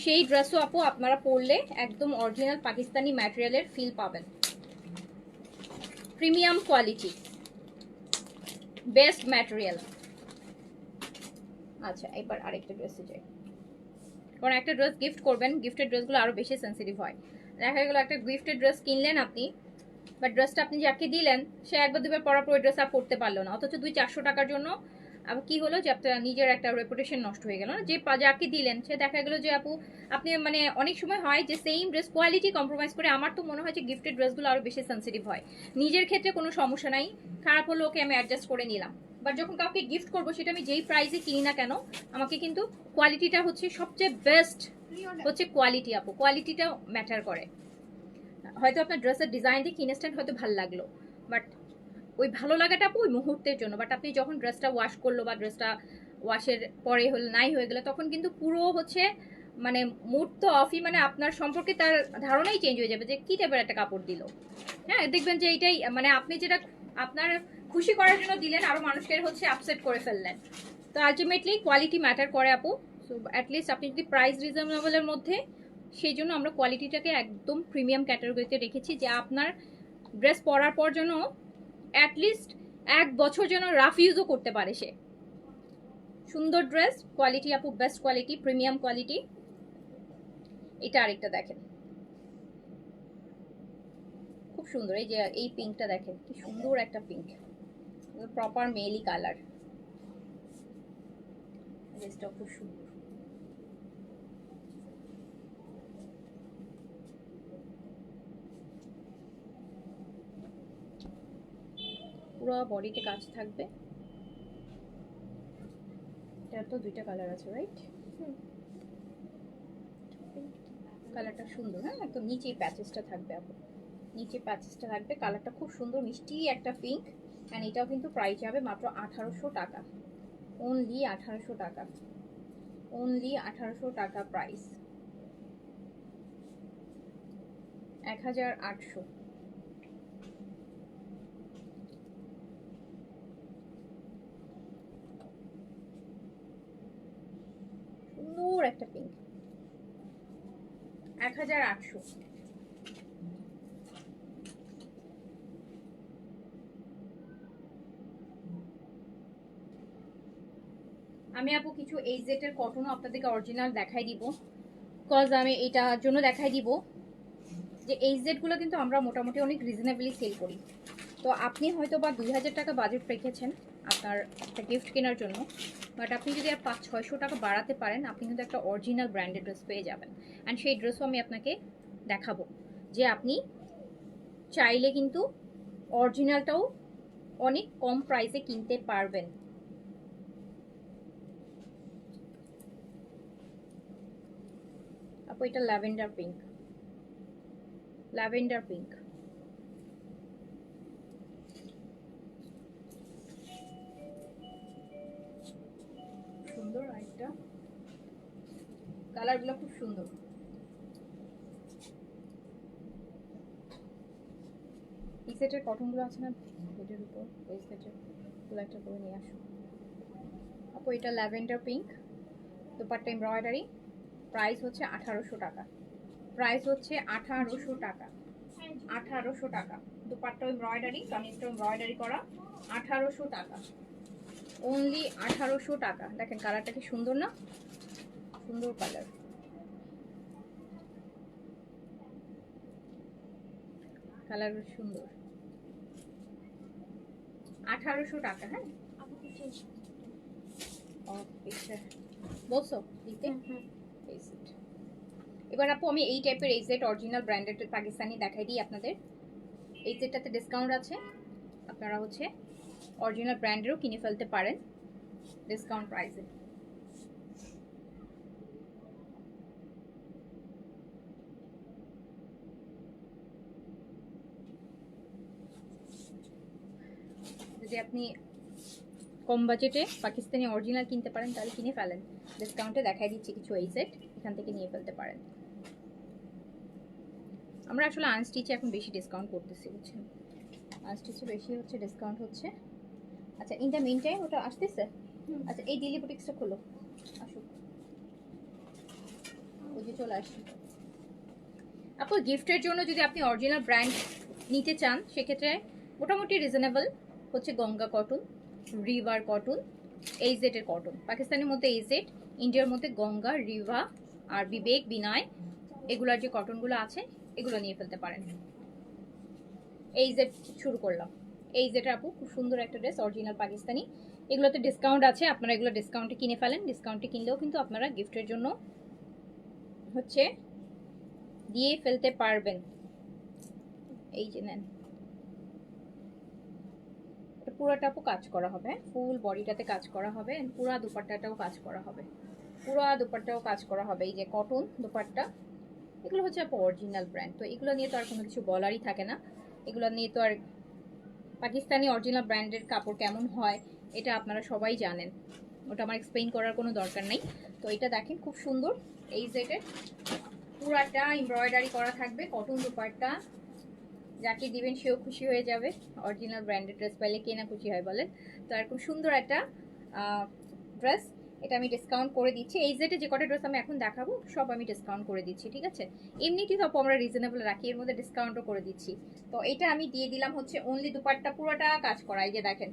[SPEAKER 1] সেই ড্রেসও আপু আপনারা পরলে একদম অরিজিনাল পাকিস্তানি ম্যাটেরিয়ালের ফিল পাবেন। Premium quality, best material. আচ্ছা এবার আরেকটা ড্রেসে যাই, কারণ একটা ড্রেস গিফট করবেন, গিফটের ড্রেসগুলো আরও বেশি সেন্সিটিভ হয়। দেখা গেলো একটা গিফটের ড্রেস কিনলেন আপনি, বাট ড্রেসটা আপনি যাকে দিলেন সে একবার দুবার পরার পর ওই ড্রেস আর পরতে পারলো না, অথচ 200-400 টাকার জন্য আবার কি হলো যে আপনার নিজের একটা রেপুটেশন নষ্ট হয়ে গেল না। যে যাকে দিলেন সে দেখা গেলো যে আপু আপনি মানে অনেক সময় হয় যে সেম ড্রেস কোয়ালিটি কম্প্রোমাইজ করে। আমার তো মনে হয় যে গিফটেড ড্রেসগুলো আরও বেশি সেন্সিটিভ হয়। নিজের ক্ষেত্রে কোনো সমস্যা নাই, খারাপ হলো ওকে আমি অ্যাডজাস্ট করে নিলাম, বাট যখন কাউকে গিফট করবো সেটা আমি যেই প্রাইসে কিনি না কেন আমাকে কিন্তু কোয়ালিটিটা হচ্ছে সবচেয়ে বেস্ট, হচ্ছে কোয়ালিটি আপু, কোয়ালিটিটা ম্যাটার করে। হয়তো আপনার ড্রেসের ডিজাইন দিয়ে ইনস্ট্যান্ট হয়তো ভালো লাগলো, বাট ওই ভালো লাগাটা আপু ওই মুহূর্তের জন্য, বাট আপনি যখন ড্রেসটা ওয়াশ করলো বা ড্রেসটা ওয়াশের পরে হলো নাই হয়ে গেলো তখন কিন্তু পুরো হচ্ছে মানে মুড তো অফই, মানে আপনার সম্পর্কে তার ধারণাই চেঞ্জ হয়ে যাবে যে কি টাইপের একটা কাপড় দিল। হ্যাঁ দেখবেন যে এইটাই মানে আপনি যেটা আপনার খুশি করার জন্য দিলেন আরো মানুষকে হচ্ছে আপসেট করে ফেললেন। তো আলটিমেটলি কোয়ালিটি ম্যাটার করে আপু। সো অ্যাটলিস্ট আপনি যদি প্রাইস রিজনেবলের মধ্যে, সেই জন্য আমরা কোয়ালিটিটাকে একদম প্রিমিয়াম ক্যাটাগরিতে রেখেছি যে আপনার ড্রেস পরার পর যেন অ্যাটলিস্ট 1 বছর যেন রাফ ইউজও করতে পারে সে। সুন্দর ড্রেস, কোয়ালিটি আপু বেস্ট কোয়ালিটি, প্রিমিয়াম কোয়ালিটি। এটা আরেকটা দেখেন খুব সুন্দর, এই যে এই পিঙ্কটা দেখেন কি সুন্দর একটা পিঙ্ক, প্রপার মেলি কালার, ড্রেসটা খুব সুন্দর। পুরো বডিতে কাজ থাকবে। এটার তো 2টা কালার আছে রাইট, কালারটা সুন্দর। হ্যাঁ একদম নিচেই প্যাচেসটা থাকবে আপু, নিচে প্যাচেসটা থাকবে, কালারটা খুব সুন্দর মিষ্টি একটা পিঙ্ক। অ্যান্ড এটাও কিন্তু প্রাইস হবে মাত্র 1800 টাকা, অনলি 1800 টাকা, অনলি 1800 টাকা প্রাইস, 1800। সুন্দর একটা পিঙ্ক, 1800। আমি আপু কিছু এইচজেড এর কটনও আপনাদেরকে অরিজিনাল দেখাই দিব, বিকজ আমি এটার জন্য দেখাই দিব যে এইচজেড গুলো কিন্তু আমরা মোটামুটি অনেক রিজনেবলি সেল করি। তো আপনি হয়তো বা 2000 টাকা বাজেট রেখেছেন আপনার একটা গিফট কেনার জন্য, বাট আপনি যদি আর 500-600 টাকা বাড়াতে পারেন আপনি কিন্তু একটা অরিজিনাল ব্র্যান্ডেড ড্রেস পেয়ে যাবেন। অ্যান্ড সেই ড্রেসও আমি আপনাকে দেখাবো যে আপনি চাইলে কিন্তু অরিজিনালটাও অনেক কম প্রাইসে কিনতে পারবেন। আপু এটা ল্যাভেন্ডার পিঙ্ক, ল্যাভেন্ডার পিঙ্ক, সুন্দর। আরেকটা কালারগুলো খুব সুন্দর। এই সেটের কটনগুলো আছে না বেডের উপর, ওই সেটের গুলো একটা করে নিয়ে আসো আপু। এটা lavender pink, dupatta embroidery, price হচ্ছে 1800 টাকা, প্রাইস হচ্ছে 1800 টাকা, 1800 টাকা। দুপাট্টা এমব্রয়ডারি, কামিজটা এমব্রয়ডারি করা, 1800 টাকা, অনলি 1800 টাকা। দেখেন কালারটা কি সুন্দর না, সুন্দর কালার, কালার সুন্দর, 1800 টাকা। হ্যাঁ বলছো দিতে। এবার আপু আমি এই টাইপের এইচজেড অরিজিনাল ব্র্যান্ডেড পাকিস্তানি দেখাই দিই আপনাদের। এইচজেডটাতে ডিসকাউন্ট আছে, আপনারা হচ্ছে অরিজিনাল ব্র্যান্ডেরও কিনে ফেলতে পারেন ডিসকাউন্ট প্রাইসে। যদি আপনি কম বাজেটে পাকিস্তানি অরিজিনাল কিনতে পারেন তাহলে কিনে ফেলেন, ডিসকাউন্টে দেখাই দিচ্ছি কিছু এইচজেড, এখান থেকে নিয়ে ফেলতে পারেন। আমরা আসলে আনস্টিচে এখন বেশি ডিসকাউন্ট করতেছি বুঝছেন, আনস্টিচে বেশি হচ্ছে ডিসকাউন্ট হচ্ছে। আচ্ছা ইন দ্য মিন টাইম ওটা আসতেছে, আচ্ছা এই দিলি বুটিক্সটা খোলো, আসুক, ওই যে চলে আসি। আপু গিফটের জন্য যদি আপনি অরিজিনাল ব্র্যান্ড নিতে চান সেক্ষেত্রে মোটামুটি রিজনেবল হচ্ছে Ganga cotton, river cotton, AZ এর কটন। পাকিস্তানের মধ্যে এইজেড, ইন্ডিয়ার মধ্যে গঙ্গা, রিভা আর বিবেক, বিনয়, এগুলার যে কটনগুলো আছে এগুলো নিয়ে ফেলতে পারেন। এইজেড শুরু করলাম। এইজেড আপু খুব সুন্দর একটা ড্রেস, অরিজিনাল পাকিস্তানি। এগুলোতে ডিসকাউন্ট আছে, আপনারা এগুলো ডিসকাউন্টে কিনে ফেলেন। ডিসকাউন্টে কিনলেও কিন্তু আপনারা গিফটের জন্য হচ্ছে দিয়ে ফেলতে পারবেন। এই যে নেন, পুরোটা আপু কাজ করা হবে, ফুল বডিটাতে কাজ করা হবে, পুরা দুপাট্টাটাও কাজ করা হবে, পুরা দুপাট্টাও কাজ করা হবে। এই যে কটন দুপাট্টা, এগুলো হচ্ছে আপু অরিজিনাল ব্র্যান্ড। তো এগুলো নিয়ে তো আর কোনো কিছু বলারই থাকে না। এগুলো নিয়ে তো আর পাকিস্তানি অরিজিনাল ব্র্যান্ডের কাপড় কেমন হয় এটা আপনারা সবাই জানেন, ওটা আমার এক্সপ্লেইন করার কোনো দরকার নেই। তো এটা দেখেন খুব সুন্দর, এই সেটের পুরাটা এমব্রয়ডারি করা থাকবে, কটন দুপাট্টা, যাকে দিবেন সেও খুশি হয়ে যাবে। অরিজিনাল ব্র্যান্ডেড ড্রেস পাইলে কে না খুশি হয় বলেন। তো এরকম সুন্দর একটা ড্রেস, এটা আমি ডিসকাউন্ট করে দিচ্ছি। এই সেটে যে কটা ড্রেস আমি এখন দেখাবো সব আমি ডিসকাউন্ট করে দিচ্ছি, ঠিক আছে? এমনিতেই তো আমরা রিজনেবল রাখি, এর মধ্যে ডিসকাউন্টও করে দিচ্ছি। তো এটা আমি দিয়ে দিলাম হচ্ছে অনলি দুপাট্টা পুরোটা কাজ করা, এই যে দেখেন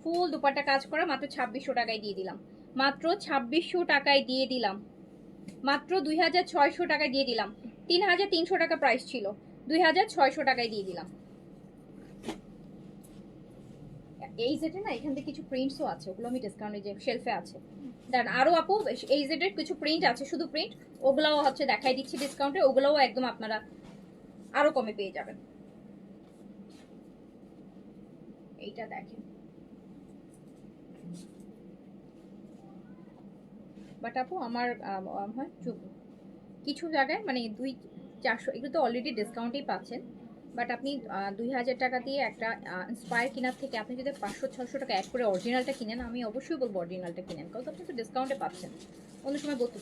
[SPEAKER 1] ফুল দুপাট্টা কাজ করা, মাত্র 2600 টাকায় দিয়ে দিলাম, মাত্র 2600 টাকায় দিয়ে দিলাম, মাত্র 2600 টাকায় দিয়ে দিলাম। 3300 টাকা প্রাইস ছিল, 2600 টাকায় দিয়ে দিলাম। এই সেটে না এখান থেকে কিছু প্রিন্টসও আছে, ওগুলো আমি ডিসকাউন্টে যে শেলফে আছে দেন আরো আপু এই সেটের কিছু প্রিন্ট আছে, শুধু প্রিন্ট, ওগুলাও হচ্ছে দেখাই দিচ্ছি ডিসকাউন্টে, ওগুলাও একদম আপনারা আরো কমে পেয়ে যাবেন। এইটা দেখেন, বাট আপু আমার হয় কিছু জায়গায় মানে 200-400 এগুলো তো অলরেডি ডিসকাউন্টেই পাচ্ছেন, বাট আপনি 2000 টাকা দিয়ে একটা ইন্সপায়ার কেনার থেকে আপনি যদি 500-600 টাকা অ্যাড করে অরিজিনালটা কিনেন, আমি অবশ্যই বলবো অরিজিনালটা কিনেন, কারণ আপনি তো ডিসকাউন্টে পাচ্ছেন। অন্য সময় বলতে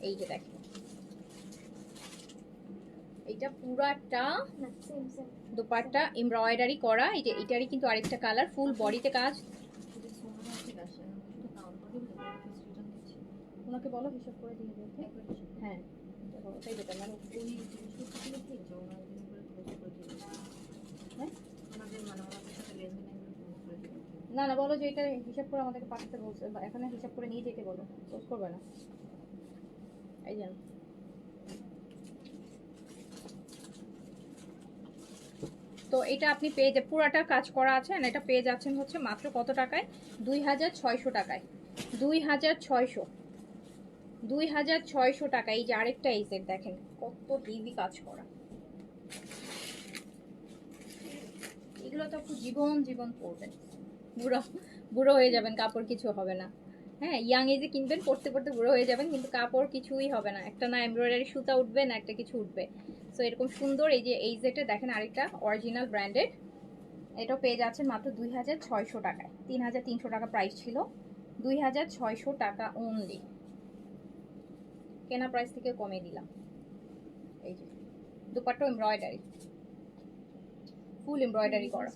[SPEAKER 1] এই যে দেখেন এইটা পুরাটা দুপাট্টা এমব্রয়ডারি করা, এই যে এটারই কিন্তু আরেকটা কালার, ফুল বডিতে কাজ। ওনাকে বলো হিসাব করে দিয়ে দিতে। হ্যাঁ ওটাই বেটার, মানে না না বলো যে এটা হিসাব করে আমাদেরকে পাঠাতে বলছে, এখানে হিসাব করে নিয়ে যেতে বলো, পোজ করবে না। এই জানো তো এটা আপনি পেয়ে পুরাটা কাজ করা আছে, এটা পেয়ে যাচ্ছেন হচ্ছে মাত্র কত টাকায়? 2600 টাকায়, 2600, 2600 টাকা। এই যে আরেকটা এই সেট দেখেন কত হেভি কাজ করা, এগুলো তো খুব জীবন জীবন পরবেন, বুড়ো বুড়ো হয়ে যাবেন, কাপড় কিছু হবে না। হ্যাঁ ইয়াং এজে কিনবেন, পড়তে পড়তে বুড়ো হয়ে যাবেন, কিন্তু কাপড় কিছুই হবে না, একটা না এমব্রয়ডারি সুতা উঠবে না একটা কিছু উঠবে। সো এরকম সুন্দর এই যে এই সেটে দেখেন আরেকটা অরিজিনাল ব্র্যান্ডেড, এটাও পেয়ে যাচ্ছেন মাত্র 2600 টাকায়। 3300 টাকা প্রাইস ছিল, 2600 টাকা অনলি, কেনা প্রাইস থেকে কমে দিলাম। এই যে দুপাট্টা এমব্রয়ডারি, ফুল এমব্রয়ডারি করা,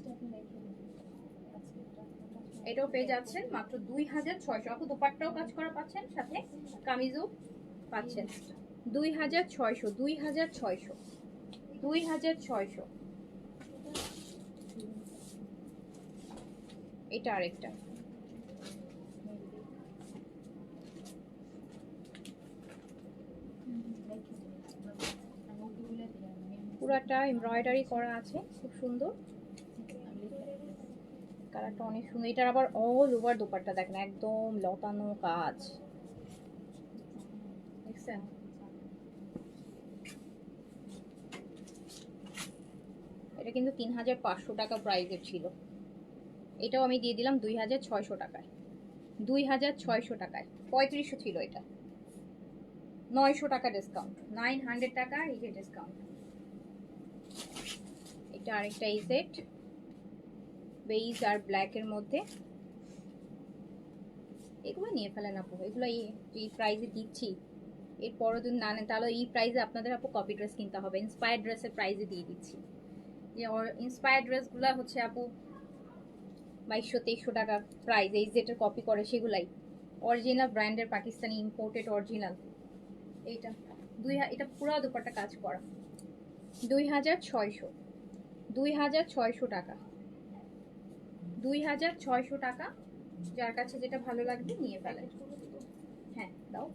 [SPEAKER 1] এটাও পেয়ে যাচ্ছেন মাত্র 2600। আপু দুপাট্টাও কাজ করা পাচ্ছেন, সাথে কামিজও পাচ্ছেন। 2600, 2600, 2600। এটা আরেকটা, পুরাটা এমব্রয়ডারি করা আছে, খুব সুন্দর কালারটা, অনেক সুন্দর। এটার আবার অল ওভার দোপাট্টা দেখেন একদম লতানো কাজ, দেখছেন? এটা কিন্তু 3500 টাকা প্রাইসের ছিল, এটাও আমি দিয়ে দিলাম 2600 টাকায়, 2600 টাকায়। 3500 ছিল এটা, 900 টাকা ডিসকাউন্ট, 900 টাকা এই যে ডিসকাউন্ট। এটা আরেকটা এই সেট বেইজ আর ব্ল্যাক এর মধ্যে, এগুলো নিয়ে ফেলেন আপু, এগুলো এই প্রাইসে দিচ্ছি, এর পরের দিন না নেন তাহলে এই প্রাইসে আপনাদের আপু কপি ড্রেস কিনতে হবে, ইন্সপায়ার ড্রেসের প্রাইসে দিয়ে দিচ্ছি। ইন্সপায়ার্ড ড্রেসগুলো হচ্ছে আপু 2200-2300 টাকা প্রাইস, এই যেটার কপি করে সেগুলাই অরিজিনাল ব্র্যান্ডের পাকিস্তানি ইম্পোর্টেড অরিজিনাল। এইটা এটা পুরো দুপাট্টা কাজ করা 2600 টাকা, 2600 টাকা। যার কাছে যেটা ভালো লাগবে নিয়ে ফেলেন। হ্যাঁ দাও।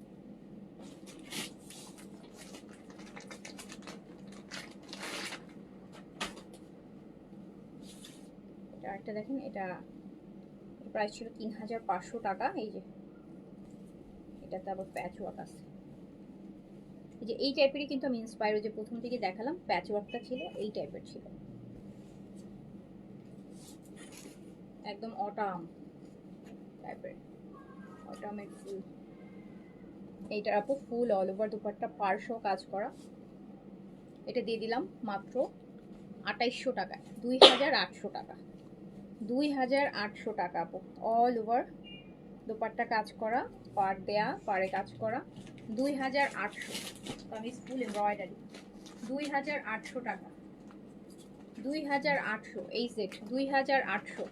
[SPEAKER 1] এটা একটা দেখেন, এটা প্রাইস ছিল 3500 টাকা। এই যে এটাতে আবার প্যাচ ওয়ার্ক আছে, এই যে এই টাইপেরই কিন্তু আমি ইন্সপায়ার যে প্রথম থেকে দেখালাম প্যাচ ওয়ার্কটা ছিল এই টাইপের ছিল, একদম অটাম টাইপের, অটামের ফুল। এইটার আপু ফুল অল ওভার দুপাট্টা পার্শ্ব কাজ করা। এটা দিয়ে দিলাম মাত্র 2800 টাকা, 2800 টাকা, 2800 টাকা আপু। অল ওভার দুপাট্টা কাজ করা, পার দেয়া, পারে কাজ করা, 2800। কামিজ ফুল এমব্রয়ডারি, 2800 টাকা, 2800। এই সেট 2800।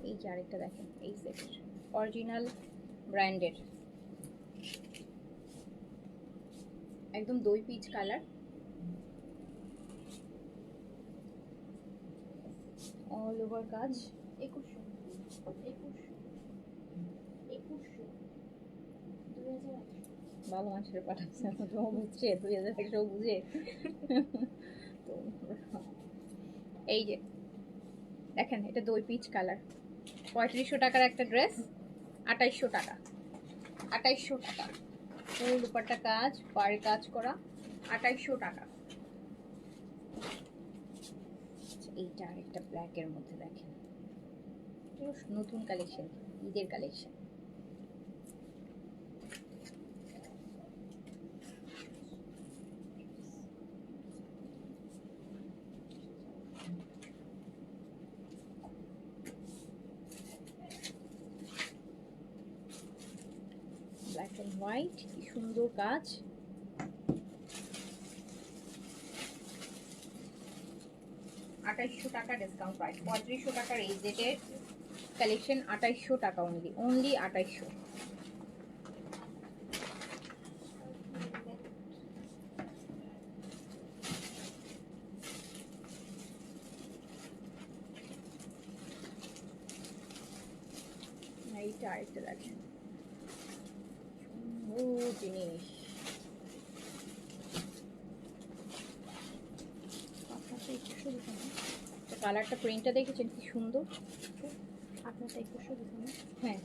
[SPEAKER 1] এই যে আরেকটা দেখেন, এই সেট অরিজিনাল ব্র্যান্ডেড, একদম দই পিচ কালার, অল ওভার কাজ। 2100 ভালো মানুষের পাঠাচ্ছে, বুঝছে 2100 বুঝে। এই যে দেখেন, এটা দই পিচ কালার, 3500 টাকার একটা ড্রেস, 2800 টাকা, 2800 টাকা। ফুল দুপাট্টা কাজ, পাড়ে কাজ করা, 2800 টাকা। এইটা আরেকটা ব্ল্যাকের মধ্যে দেখেন, নতুন কালেকশন, ঈদের কালেকশন। ব্ল্যাক এন্ড হোয়াইট, কি সুন্দর কাজ। $2800 টাকা ডিসকাউন্ট প্রাইস, 3500 টাকার এই জেটের কালেকশন, 2800 টাকা অনলি, অনলি 2800। এইটা আরেকটা দেখেন, ও জিনিস কালারটা, প্রিন্টটা দেখেছেন কি সুন্দর, আপনারটা একটু হ্যাঁ।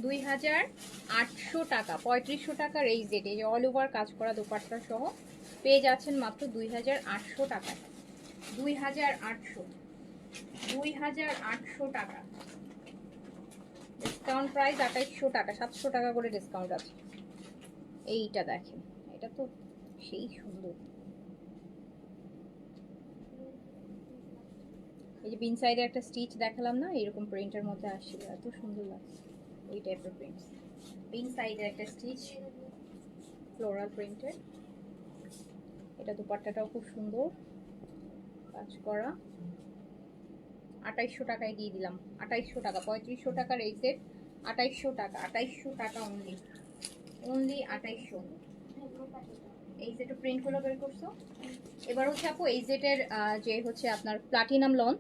[SPEAKER 1] 2800 টাকা, 3500 টাকার এই জেট, এই যে অল ওভার কাজ করা দোপাট্টা সহ পেয়ে যাচ্ছেন মাত্র 2800 টাকায়। 2800 টাকা ডিসকাউন্ট প্রাইস, 2800 টাকা, 700 টাকা করে ডিসকাউন্ট আছে। এইটা দেখেন, এটা তো সেই সুন্দর, এই যে বিন সাইডে একটা স্টিচ দেখালাম না, এরকম প্রিন্টের মধ্যে আসছিল, এত সুন্দর লাগছে এই টাইপের প্রিন্ট। বিন সাইডের একটা স্টিচ ফ্লোরাল প্রিন্টের, এটা দুপাট্টাটাও খুব সুন্দর কাজ করা। 2800 টাকায় দিয়ে দিলাম, 2800 টাকা, 3500 টাকার এই সেট, 2800 টাকা, 2800 টাকা অনলি, অনলি 2800। এই সেটের প্রিন্টগুলো বের করছো। এবার হচ্ছে আপু এই সেটের যে হচ্ছে আপনার প্লাটিনাম লন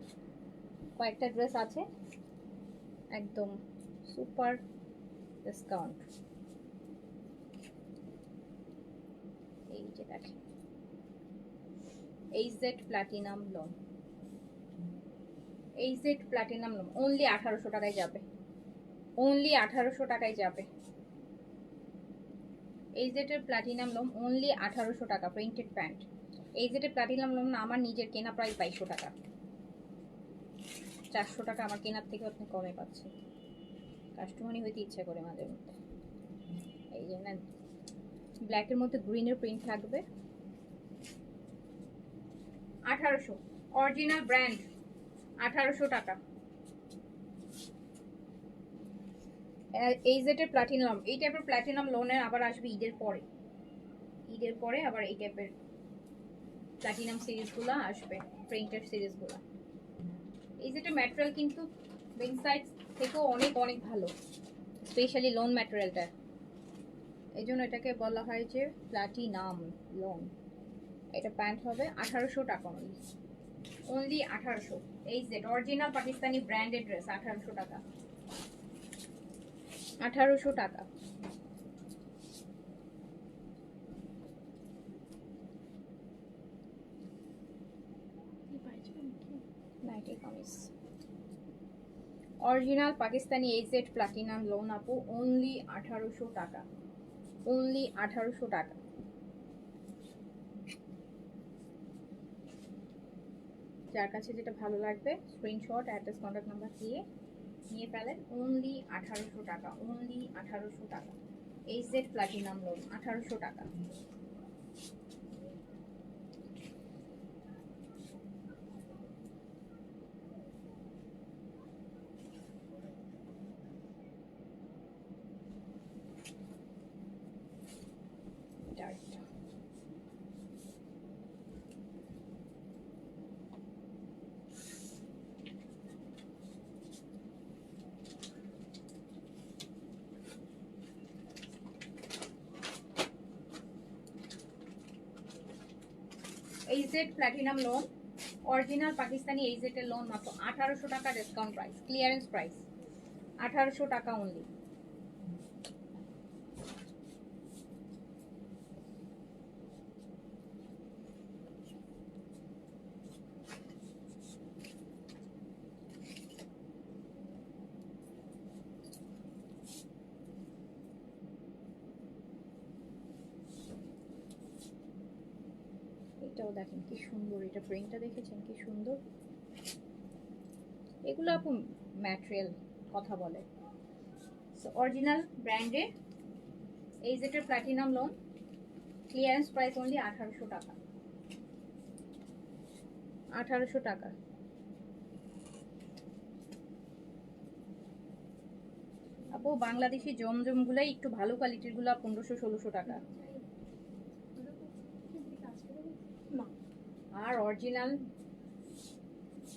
[SPEAKER 1] কয়েকটা ড্রেস আছে, একদম সুপার ডিসকাউন্ট। এই যে দেখেন, এই সেট প্লাটিনাম লন, এই সেট প্লাটিনাম লন অনলি 1800 টাকায় যাবে, অনলি 1800 টাকায় যাবে। এই সেটের প্লাটিনাম লোম অনলি 1800 টাকা, প্রিন্টেড প্যান্ট। এই সেটের প্লাটিনাম লোম না, আমার নিজের কেনা প্রাইস 2200 টাকা, 400 টাকা আমার কেনার থেকে আপনি কমে পাচ্ছেন, কাস্টমারই হইতে ইচ্ছা করে মাঝে মধ্যে। এই যে না, ব্ল্যাকের মধ্যে গ্রিনের প্রিন্ট থাকবে, 1800, অরিজিনাল ব্র্যান্ড, 1800 টাকা। এই জেটের প্লাটিনাম, এই টাইপের প্লাটিনাম লোনের আবার আসবে ঈদের পরে, ঈদের পরে আবার এই টাইপের প্লাটিনাম সিরিজগুলো আসবে, প্রিন্টেড সিরিজগুলো। এই যেটা ম্যাটেরিয়াল কিন্তু বেন সাইড থেকেও অনেক অনেক ভালো, স্পেশালি লোন ম্যাটেরিয়ালটা, এই জন্য এটাকে বলা হয় যে প্লাটিনাম লোন। এটা প্যান্ট হবে 1800 টাকা অনলি 1800। এই set original Pakistani branded dress 1800 টাকা, 1800 টাকা। নাইটি কামিজ অরিজিনাল পাকিস্তানি এই সেট প্লাটিনাম লোন আপু অনলি 1800 টাকা, অনলি 1800 টাকা। যার কাছে যেটা ভালো লাগবে স্ক্রিনশট, অ্যাড্রেস, কন্ট্যাক্ট নাম্বার দিয়ে নিয়ে ফেলেন। অনলি 1800 টাকা, অনলি 1800 টাকা। এই সেট প্লাটিনাম লোন 1800 টাকা। AZ platinum loan original Pakistani AZ এর লোন মাত্র 1800 টাকা, ডিসকাউন্ট প্রাইস, ক্লিয়ারেন্স প্রাইস 1800 টাকা অনলি। এটাও দেখেন কি সুন্দর, এটা প্রিন্টটা দেখেছেন কি সুন্দর। এগুলো আপু ম্যাটেরিয়াল কথা বলে। সো অরিজিনাল ব্র্যান্ডে এইজেটের platinum lawn, clearance price only 1800 টাকা, 1800 টাকা। আপু বাংলাদেশি জমজমগুলাই একটু ভালো কোয়ালিটির গুলো 1500-1600 টাকা, আর অরিজিনাল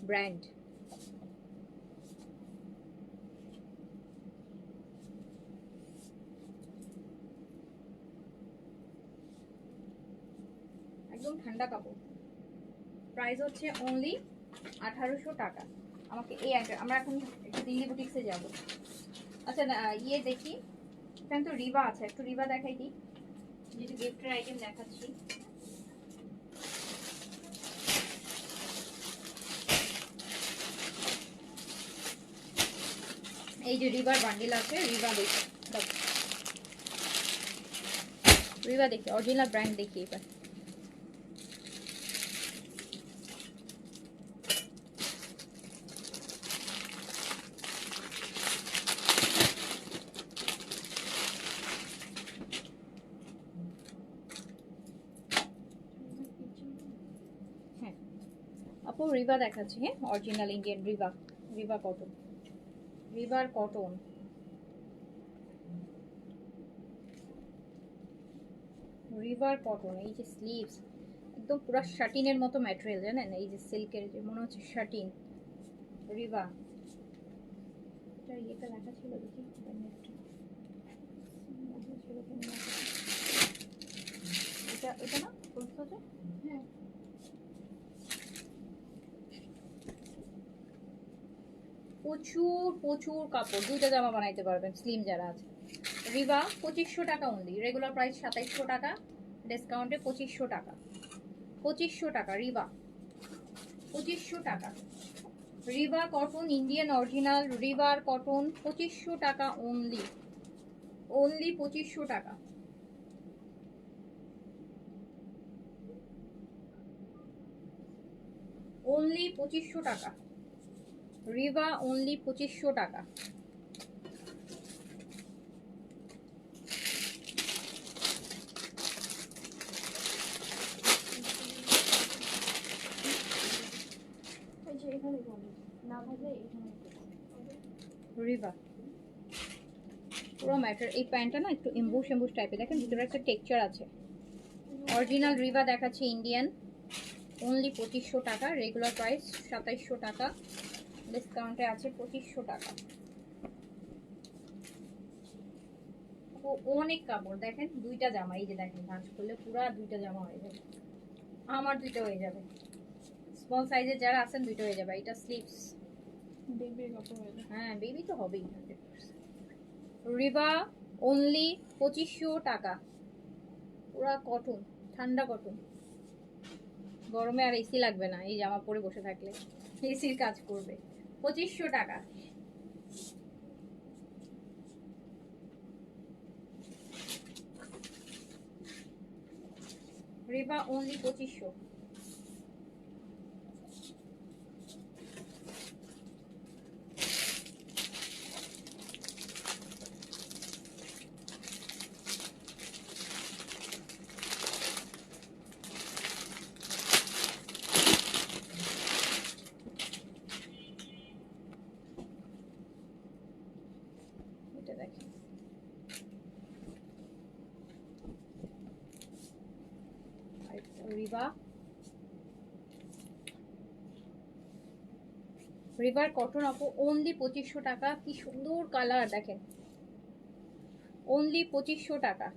[SPEAKER 1] ব্র্যান্ড। একদম ঠান্ডা কাপড়, প্রাইস হচ্ছে অনলি 1800 টাকা। আমাকে এই আমরা এখন একটু দিল্লি বুটিক্সে যাব। আচ্ছা ইয়ে দেখি, এখানে তো রিবা আছে, একটু রিবা দেখাই দিই, যেহেতু গিফটের আইটেম দেখাচ্ছি। এই যে রিবার বান্ডিল আছে, রিবা দেখি, রিবা দেখি অরিজিনাল ব্র্যান্ড দেখি এবার। হ্যাঁ আপু রিবা দেখাচ্ছি, হ্যাঁ অরিজিনাল ইন্ডিয়ান রিবা, রিবা cotton, river cotton. River cotton, এই যে স্লিভস একদম পুরো শাটিনের মতো ম্যাটেরিয়াল, জানেন এই যে সিল্কের, যে মনে হচ্ছে শাটিন। রিভা এটা ইয়েটা লেখা ছিল, দেখি এটা, এটা না বলছো যে হ্যাঁ, প্রচুর প্রচুর কাপড়, দুইটা জামা বানাইতে পারবেন স্লিম যারা আছে। রিভা 2500 টাকা অনলি, রেগুলার প্রাইস 2700 টাকা, ডিসকাউন্টে 2500 টাকা, 2500 টাকা রিভা, 2500 টাকা। রিভা কটন ইন্ডিয়ান অরিজিনাল রিভার কটন 2500 টাকা অনলি, অনলি 2500 টাকা। অনলি 2500 টাকা রিভা, অনলি 2500 টাকা। রিভা পুরো ম্যাটার। এই প্যান্টটা না একটু এমবুশ এমবুশ টাইপের, দেখেন ভিতরে একটা টেক্সচার আছে, অরিজিনাল রিবা দেখাচ্ছে ইন্ডিয়ান, অনলি 2500 টাকা, রেগুলার প্রাইস 2700 টাকা, ডিসকাউন্টে আছে 2500 টাকা। অনেক কাপড় দেখেন, দুইটা জামা, এই যে দেখেন ভাঁজ করলে পুরো দুইটা জামা হয়ে যাবে, আমার দুইটা হয়ে যাবে, স্মল সাইজের যারা আছেন দুইটা হয়ে যাবে। এটা স্লিভস,
[SPEAKER 2] বেবি কাপড় হয়ে যায়।
[SPEAKER 1] হ্যাঁ বেবি তো হবেই। রিবা অনলি 2500 টাকা, পুরা কটন, ঠান্ডা কটন, গরমে আর এসি লাগবে না, এই জামা পরে বসে থাকলে এসির কাজ করবে। 2500 টাকা। রিবা অনলি 2500। এটা দেখেন, রিবা, রিভার কটন আপু অনলি 2500 টাকা। কি সুন্দর কালার দেখেন, অনলি 2500 টাকা,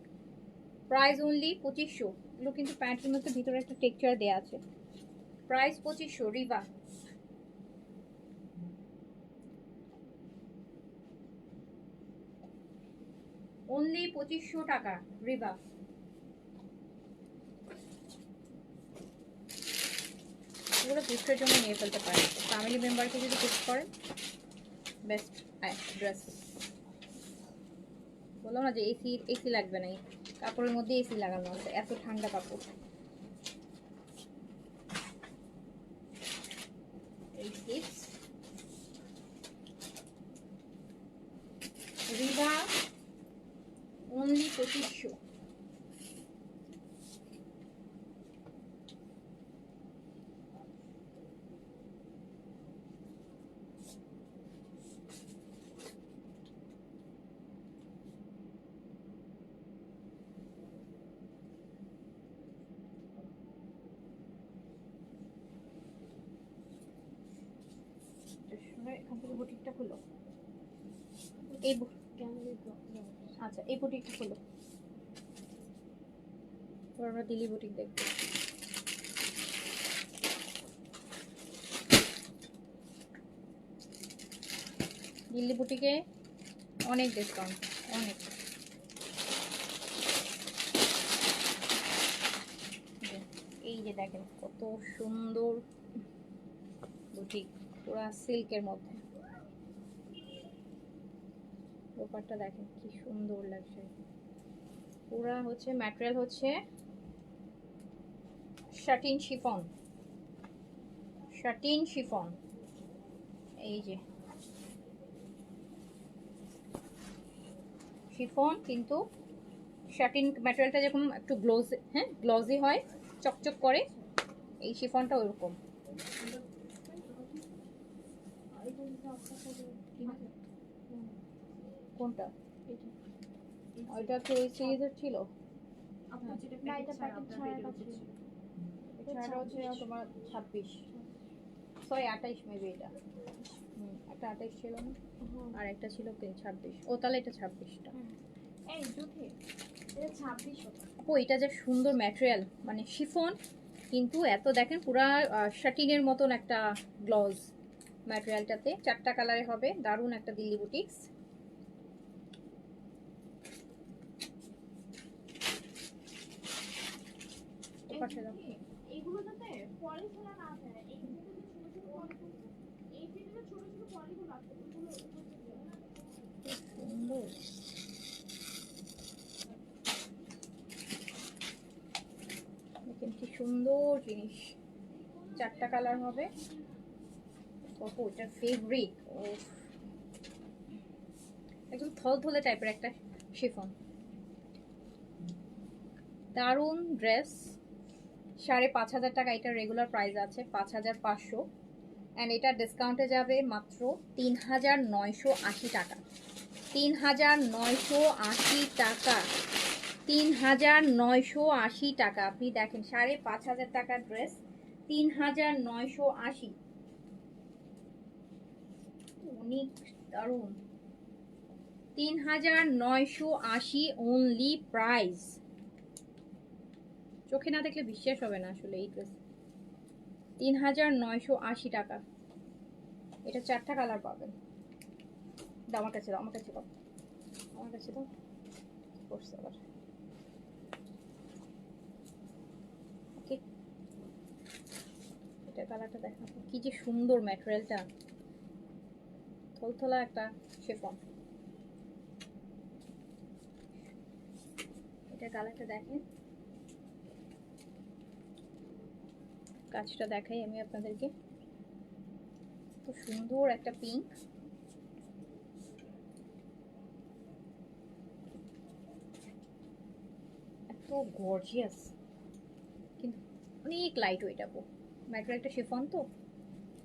[SPEAKER 1] প্রাইস অনলি 2500। এগুলো কিন্তু প্যান্টের মধ্যে ভিতরে একটা টেক্সচার দেয়া আছে, প্রাইস 2500। রিবা অনলি 2500 টাকা, রিবা। এগুলো গিফটের জন্য নিয়ে ফেলতে পারেন, ফ্যামিলি মেম্বারকে যদি গিফট করেন বেস্ট ড্রেস। বললাম না যে এসি লাগবে না, কাপড়ের মধ্যে এসি লাগানো আছে, এত ঠান্ডা কাপড়। এই টিপস রিবা অনলি 2500। এখান থেকে বুটিকটা খুলো, এই আচ্ছা এই বুটিকটা খুলো, আমরা দিল্লি বুটিক দেখবো। দিল্লি বুটিকে অনেক ডিসকাউন্ট, অনেক। এই যে দেখেন কত সুন্দর বুটিক, পুরা সিল্কের মধ্যে। ব্যাপারটা দেখেন কি সুন্দর লাগছে, পুরা হচ্ছে ম্যাটেরিয়াল হচ্ছে শাটিন শিফন, শাটিন শিফন। এই যে শিফন, কিন্তু শাটিন ম্যাটেরিয়ালটা যেরকম একটু গ্লোজি, হ্যাঁ গ্লোজি হয়, চকচক করে, এই শিফনটা ওরকম। কোনটা? ওইটা কি ওই সিরিজের ছিল? এছাড়া হচ্ছে তোমার 26, সরি 28 মেবি, এটা একটা 28 ছিল না, আর একটা ছিল 26। ও তাহলে এটা 26টা।
[SPEAKER 2] এই জুথি এটা 2600 টাকা।
[SPEAKER 1] ও এটা যে সুন্দর ম্যাটেরিয়াল, মানে শিফন কিন্তু এত দেখেন পুরা শাটিনের মতন একটা গ্লজ ম্যাটেরিয়ালটাতে, 4টা কালারে হবে, দারুণ একটা দিল্লি বুটিক্স।
[SPEAKER 2] এইগুলো যাতে পলিশ হলে না যায়, এইগুলো যে ছোট ছোট পলিশ, এই ভিতরে ছোট ছোট পলিশগুলো আছে, এগুলো
[SPEAKER 1] সুন্দর। দেখেন কি সুন্দর জিনিস, 4টা কালার হবে। কত এটা ফেব্রিক, ও একদম থলথলে টাইপের একটা শিফন, দারুণ ড্রেস। 5500 টাকা, এটা রেগুলার প্রাইস আছে 5500, অ্যান্ড এটা ডিসকাউন্টে যাবে মাত্র 3980 টাকা, 3980 টাকা। ৩,৯৮০ টাকা। আপনি দেখেন ৫,৫০০ টাকার ড্রেস ৩,৯৮০, অনেক দারুণ। ৩,৯৮০ অনলি প্রাইস। চোখে না দেখলে বিশ্বাস হবে না আসলে এই ড্রেস। ৩,৯৮০ টাকা। এটা 4টা কালার পাবেন। দাও আমার কাছে, দাও আমার কাছে, দাও আমার কাছে, দাও করছে আবার। ওকে, এটা কালারটা দেখাবো, কি যে সুন্দর ম্যাটেরিয়ালটা, থলথলা একটা শিফন। এটা কালারটা দেখেন, কাজটা দেখাই আমি আপনাদেরকে। তো সুন্দর একটা পিঙ্ক, এত গর্জিয়াস, কিন্তু অনেক লাইট ওয়েট আপু। ম্যাটেরিয়ালটা শিফন তো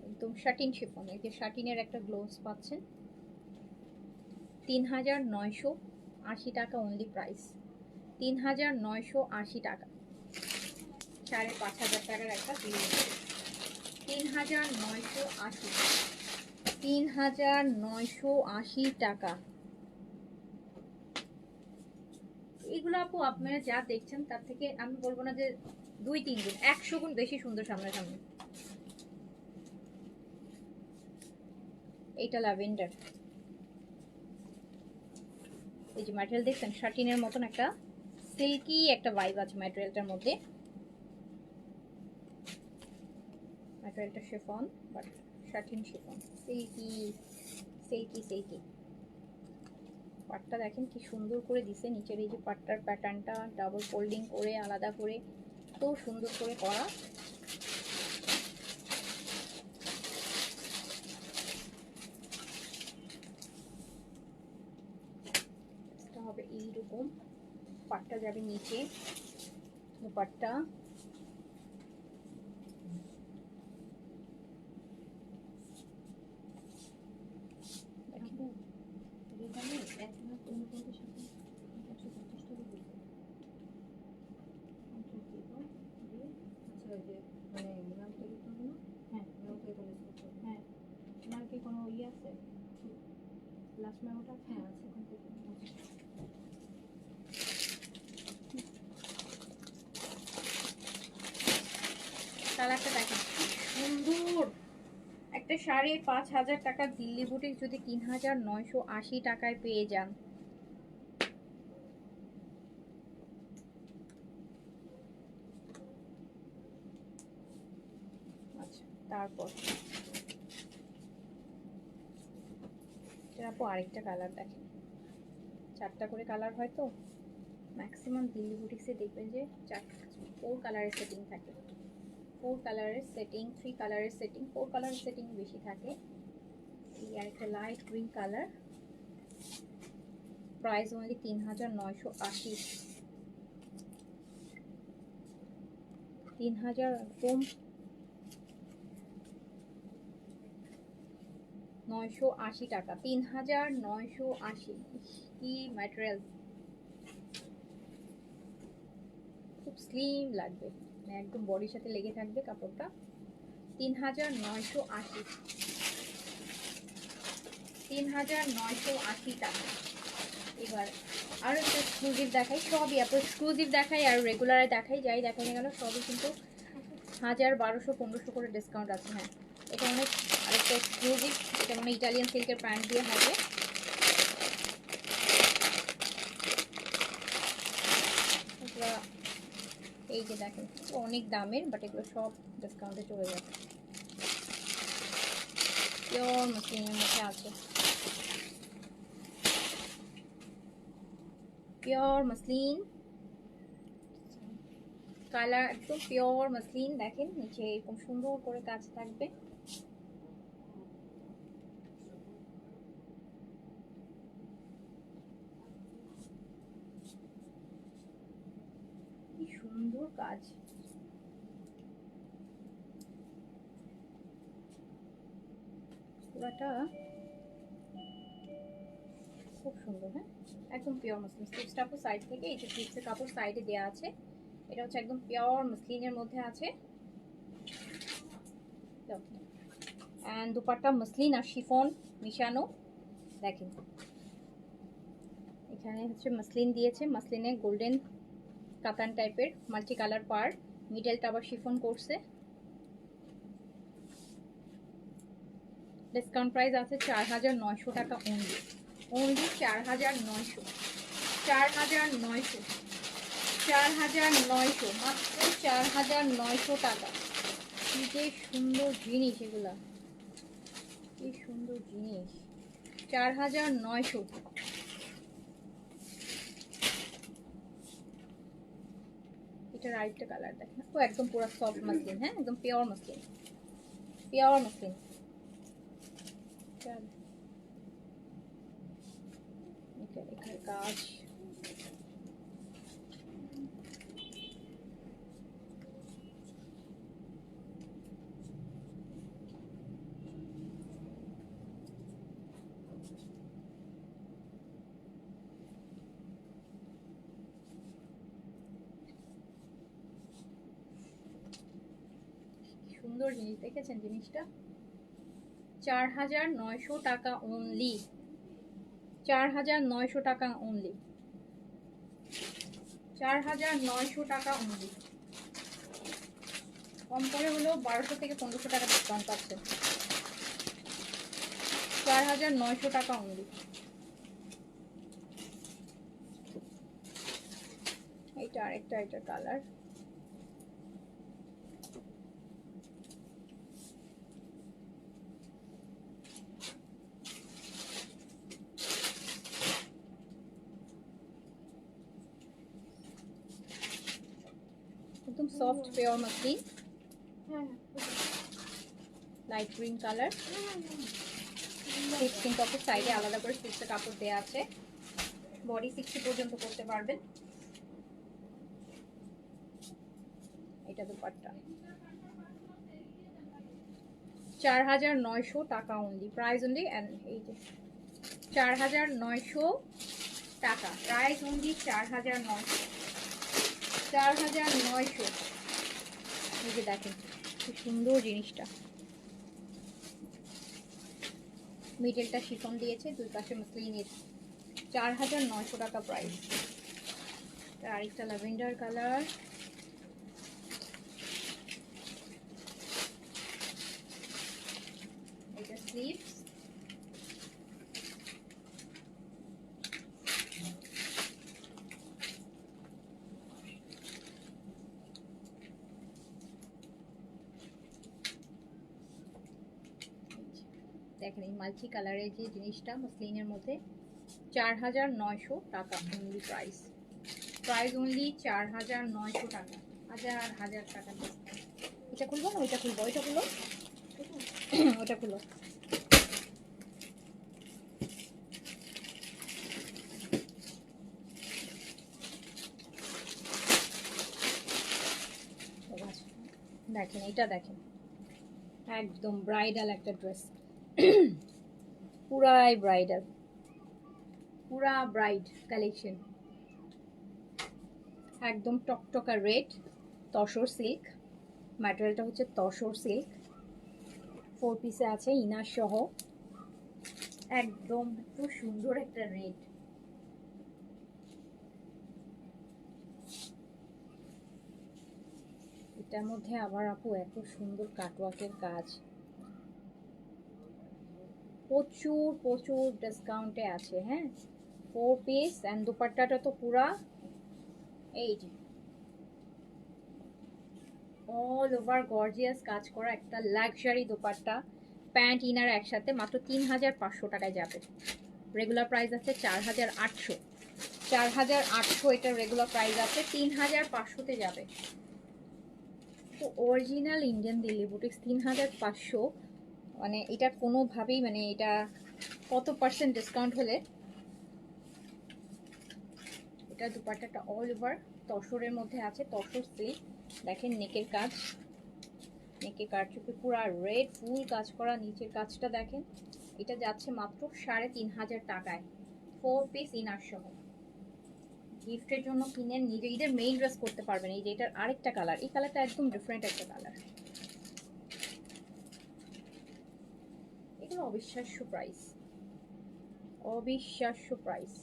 [SPEAKER 1] একদম শাটিন শিফন। এই যে শাটিনের একটা গ্লোভস পাচ্ছেন। ৩,৯৮০ টাকা অনলি প্রাইস। ৩,৯৮০ টাকা, ৫,৫০০ টাকার একটা বিল। ৩,৯৮০, ৩,৯৮০ টাকা। এগুলো আপু আপনারা যা দেখছেন তার থেকে আমি বলবো না যে 2-3 গুণ, 100 গুণ বেশি সুন্দর সামনাসামনি। এইটা ল্যাভেন্ডার, এই যে ম্যাটেরিয়াল দেখছেন শাটিনের মতন একটা সিল্কি একটা ভাইব আছে ম্যাটেরিয়ালটার মধ্যে। ম্যাটেরিয়ালটা chiffon but satin chiffon, silky silky silky. পাটটা দেখেন কি সুন্দর করে দিছে, নিচের এই যে পাটটার প্যাটার্নটা ডাবল ফোল্ডিং করে আলাদা করে তো সুন্দর করে করা। এটা হবে এইরকম, পাটটা যাবে নিচে, পাটটা কোনো ইয়ে আছে লাস্ট মেমোটা? হ্যাঁ আছে। কালারটা দেখেন সুন্দর একটা ৫,৫০০ টাকা দিল্লি বুটিক যদি ৩,৯৮০ টাকায় পেয়ে যান। আচ্ছা, তারপর আপু আরেকটা কালার দেখেন, 4টা করে কালার হয় তো ম্যাক্সিমাম দিল্লি বুটিক্সে দেখবেন যে 4 কালারের সেটিং থাকে, 4 কালারের সেটিং, 3 কালারের সেটিং, 4 কালারের সেটিং বেশি থাকে। এই আরেকটা light green colour, price only ৩,৯৮০। ৩,০০০ একদম ৯৮০ টাকা, ৩,৯৮০। কি ম্যাটেরিয়াল, খুব স্লিম লাগবে, মানে একদম বডির সাথে লেগে থাকবে কাপড়টা। ৩,৯৮০, ৩,৯৮০ টাকা। এবার আরো একটা এক্সক্লুসিভ দেখাই, সবই আপু এক্সক্লুসিভ দেখাই আর রেগুলারে দেখাই, যাই দেখাই না কেন সবই কিন্তু ১,০০০, ১,২০০, ১৫০০ করে ডিসকাউন্ট আছে। হ্যাঁ, এটা অনেক আরেকটা এক্সক্লুসিভ, এটা মানে ইটালিয়ান সিল্কের প্যান্ট দিয়ে হবে। এই যে দেখেন অনেক দামের, বাট এগুলো সব ডিসকাউন্টে চলে যাবে। পিওর মসলিনের মধ্যে আছে, পিওর মসলিন কালার, একদম পিওর মসলিন। দেখেন নিচে এরকম সুন্দর করে কাজ থাকবে। কি সুন্দর কাজ, পুরাটা খুব সুন্দর। হ্যাঁ, একদম পিওর মসলিন। স্লিপসটা আপু সাইড থেকে, এই যে স্লিপসের কাপড় সাইডে দেওয়া আছে, এটা হচ্ছে একদম পিওর মসলিনের মধ্যে আছে। অ্যান্ড দুপাট্টা মসলিন আর শিফন মিশানো। দেখেন এখানে হচ্ছে মসলিন দিয়েছে, মসলিনে গোল্ডেন কাতান টাইপের মাল্টি কালার পার, মিডলটা আবার শিফন করছে। ডিসকাউন্ট প্রাইস আছে 4900 টাকা অনলি, অনলি 4900, 4900, 4900, মাত্র 4900 টাকা। কি যে সুন্দর জিনিস এগুলা, কি সুন্দর জিনিস। 4900। এটার আরেকটা কালার দেখেন, তো একদম পুরো সফট মাসলিন। হ্যাঁ, একদম পিওর মাসলিন, পিওর মাসলিন। এখানে কাজ, সুন্দর জিনিস দেখেছেন জিনিসটা। 4900 টাকা অনলি, 4900 টাকা অনলি, 4900 টাকা অনলি। কম করে হলেও 1200 থেকে 1500 টাকা ডিসকাউন্ট পাচ্ছেন। 4900 টাকা অনলি। এটা আরেকটা, এটা কালার, একদম soft pure muslin, light green colour. কিন্তু আপু সাইডে আলাদা করে স্লিপসের কাপড় দেওয়া আছে, বডি 60 পর্যন্ত করতে পারবেন। এটা দুপাট্টা, 4900 টাকা অনলি, প্রাইস অনলি। এন্ড এই যে 4900 টাকা, প্রাইস অনলি 4900, 4900। এই যে দেখেন কি সুন্দর জিনিসটা, মিডলটা শিফন দিয়েছে, দুই পাশে মসলিনের। 4900 টাকা প্রাইস। আরেকটা ল্যাভেন্ডার কালার, এটা স্লিভস, দেখেন এই মাল্টি কালারের যে জিনিসটা মসলিনের মধ্যে। 4900 টাকা অনলি প্রাইস, প্রাইস অনলি 4900 টাকা, হাজার হাজার টাকা ডিসকাউন্ট। এটা খুলবো না ওইটা খুলবো, ওইটা খুলো, ওটা খুলো। দেখেন এটা দেখেন, একদম ব্রাইডাল একটা ড্রেস, পুরাই ব্রাইডাল, পুরা ব্রাইড কালেকশন। একদম টকটকা রেড, তসর সিল্ক, ম্যাটেরিয়ালটা হচ্ছে তসর সিল্ক, 4 পিসে আছে ইনার সহ, একদম খুব সুন্দর একটা রেড। এটার মধ্যে আবার আপু এত সুন্দর কাটওয়ার্কের কাজ, প্রচুর প্রচুর ডিসকাউন্টে আছে। হ্যাঁ, 4 পিস অ্যান্ড দুপাট্টাটা তো পুরা এই যে অল ওভার গর্জিয়াস কাজ করা একটা লাক্সারি দোপাট্টা, প্যান্ট ইনার একসাথে, মাত্র 3500 টাকায় যাবে। রেগুলার প্রাইস আছে 4800, 4800 এটা রেগুলার প্রাইস আছে, 3500-তে যাবে। তো অরিজিনাল ইন্ডিয়ান দিল্লি বুটিক্স 3500, মানে এটা কোনোভাবেই, মানে এটা কত পার্সেন্ট ডিসকাউন্ট হলে। এটা দুপাট্টাটা অল ওভার তসরের মধ্যে আছে, তসর সিল্ক। দেখেন নেকের কাজ, নেকে কারচুপি পুরো রেড ফুল কাজ করা, নিচের কাজটা দেখেন। এটা যাচ্ছে মাত্র 3500 টাকায়, 4 পিস ইনার সহ। গিফটের জন্য কিনে নিজে ঈদের মেইন ড্রেস করতে পারবেন। এই যে এটার আরেকটা কালার, এই কালারটা একদম ডিফারেন্ট একটা কালার। এগুলো অবিশ্বাস্য প্রাইস, অবিশ্বাস্য প্রাইস।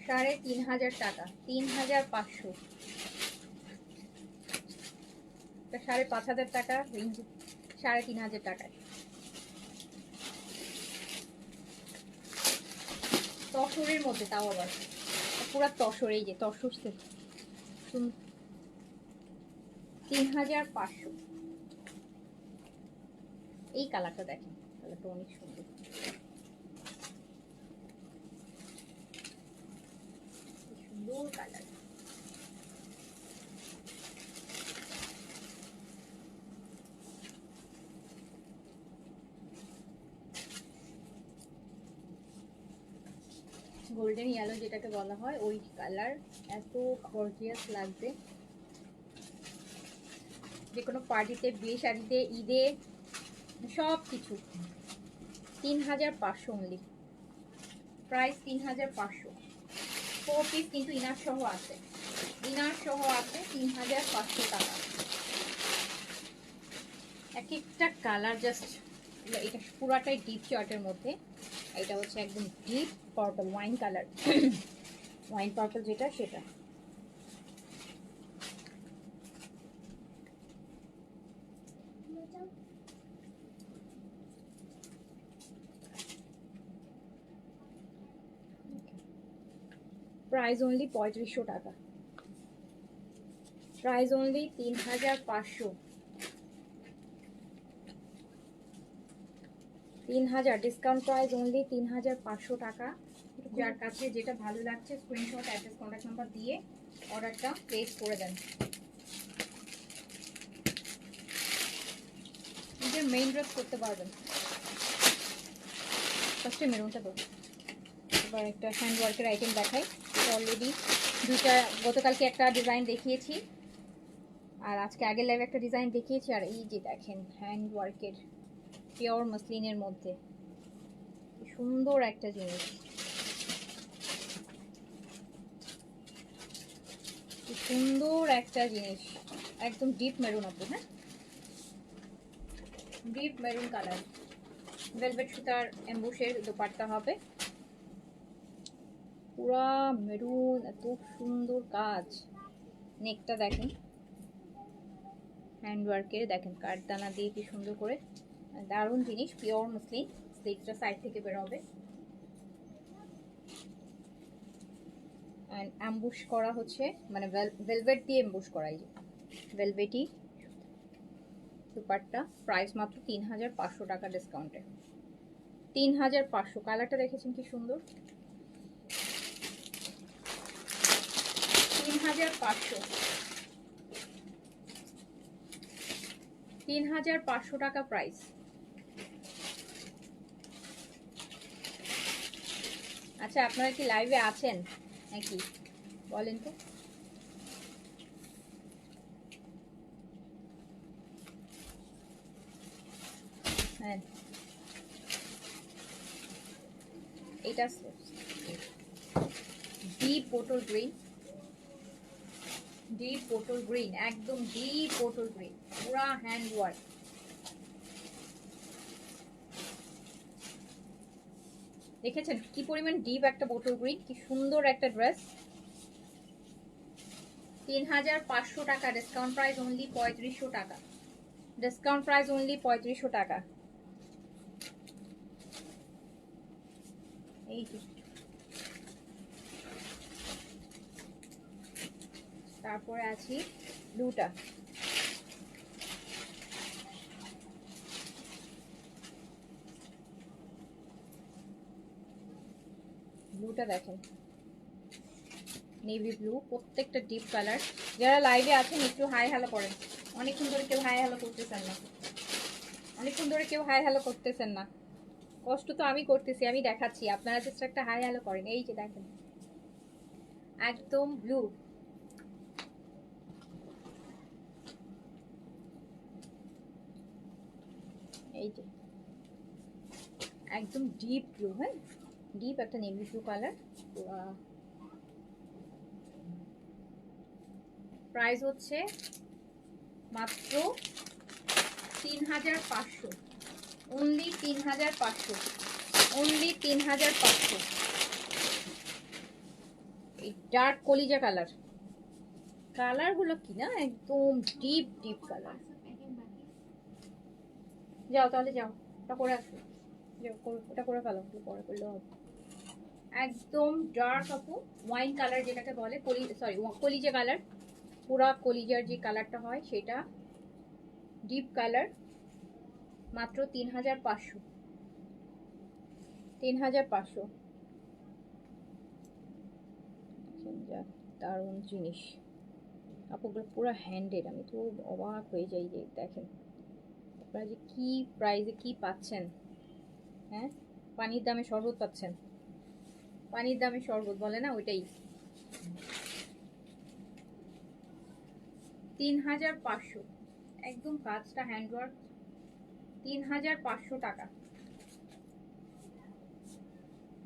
[SPEAKER 1] $3500 টাকা, 3500, 5500 টাকা, 3500 টাকায়। তসরের মধ্যে, তাও আবার পুরা তসর, এই যে তসর সেট 3500। এই কালারটা দেখেন, কালারটা অনেক সুন্দর। সুন্দর কালার। গোল্ডেন ইয়েলো যেটাকে বলা হয়, ওই কালার, এত গর্জিয়াস লাগবে যে কোনো পার্টিতে, বিয়ে শাড়িতে, ঈদে, সব কিছু। 3500 অনলি, প্রাইস 3500। 4 পিস কিন্তু ইনার সহ আছে, ইনার সহ আছে 3500 টাকা। এক একটা কালার জাস্ট, এটা পুরাটাই ডিপ চার্টের মধ্যে। এটা হচ্ছে একদম deep purple, wine colour, wine purple যেটা সেটা। প্রাইস অনলি 3500 টাকা, price only 3500। 3000 discount price only 3500 টাকা। যার কাছে যেটা ভালো লাগছে স্ক্রিনশট, অ্যাড্রেস, কন্ট্যাক্ট নাম্বার দিয়ে অর্ডারটা প্লেস করে দেন। নিজের মেইন ড্রেস করতে পারবেন। ফার্স্টে মেরুনটা তো, এবার একটা হ্যান্ড ওয়ার্কের আইটেম দেখাই। অলরেডি দুইটা, গতকালকে একটা ডিজাইন দেখিয়েছি আর আজকে আগের লাইভে একটা ডিজাইন দেখিয়েছি। আর এই যে দেখেন হ্যান্ড ওয়ার্কের পিওর মসলিনের মধ্যে সুন্দর একটা জিনিস, সুন্দর একটা জিনিস, একদম ডিপ মেরুন আপু, হ্যাঁ ডিপ মেরুন কালার। ভেলভেট সুতার এমবুশের দোপাট্টা হবে, পুরা মেরুন, এত সুন্দর কাজ। নেকটা দেখেন হ্যান্ড ওয়ার্কের, দেখেন কাঠদানা দিয়ে কি সুন্দর করে, দারুণ জিনিস, পিওর মসলিন। স্লিভসটা সাইড থেকে বের হবে, এন্ড অ্যাম্বুশ করা হচ্ছে, মানে ভেলভেট দিয়ে অ্যাম্বুশ করা। এই যে ভেলভেটি দুপাট্টা, প্রাইস মাত্র 3500 টাকা ডিসকাউন্টে। 3500। কালারটা দেখেছেন কি সুন্দর, 3500, 3500 টাকা প্রাইস। আচ্ছা আপনারা কি লাইভে আছেন নাকি বলেন তো? হ্যাঁ, এটা ডিপ পটল গ্রিন, ডিপ পটল গ্রিন, একদম ডিপ পটল গ্রিন, পুরা হ্যান্ড ওয়ার্ক। দেখেছেন কি পরিমাণ ডিপ একটা পটল গ্রিন, কি সুন্দর একটা ড্রেস। 3500 টাকা ডিসকাউন্ট প্রাইস অনলি 3500 টাকা, ডিসকাউন্ট প্রাইস অনলি 3500 টাকা। এই যে তারপরে আছি ব্লুটা, ব্লুটা দেখেন, নেভি ব্লু, প্রত্যেকটা ডিপ কালার। যারা লাইভে আছেন একটু হাই হ্যালো করেন, অনেকক্ষণ ধরে কেউ হাই হ্যালো করতেছেন না, অনেকক্ষণ ধরে কেউ হাই হ্যালো করতেছেন না। কষ্ট তো আমি করতেছি, আমি দেখাচ্ছি, আপনারা জাস্ট একটা হাই হ্যালো করেন। এই যে দেখেন একদম ব্লু, এই যে একদম ডিপ ব্লু, হ্যাঁ ডিপ একটা নেভি ব্লু কালার। প্রাইস হচ্ছে মাত্র 3500, অনলি 3500, অনলি 3500। এই ডার্ক কলিজা কালার, কালারগুলো কি না একদম ডিপ ডিপ কালার। যাও তাহলে যাও, ওটা করে আসো, ওটা করে ফেলো, পরে করলেও হবে। একদম ডার্ক আপু ওয়াইন কালার যেটাকে বলে, সরি কলিজা কালার, পুরা কলিজার যে কালারটা হয় সেটা, ডিপ কালার, মাত্র 3500, 3500। দারুণ জিনিস আপুগুলো, পুরো হ্যান্ডেড। আমি তো অবাক হয়ে যাই যে দেখেন আপনারা যে কি প্রাইসে কি পাচ্ছেন। হ্যাঁ পানির দামে শরবত পাচ্ছেন, পানির দামে শরবত বলে না ওইটাই। 3500, একদম কাজটা হ্যান্ডওয়ার্ক, 3500 টাকা।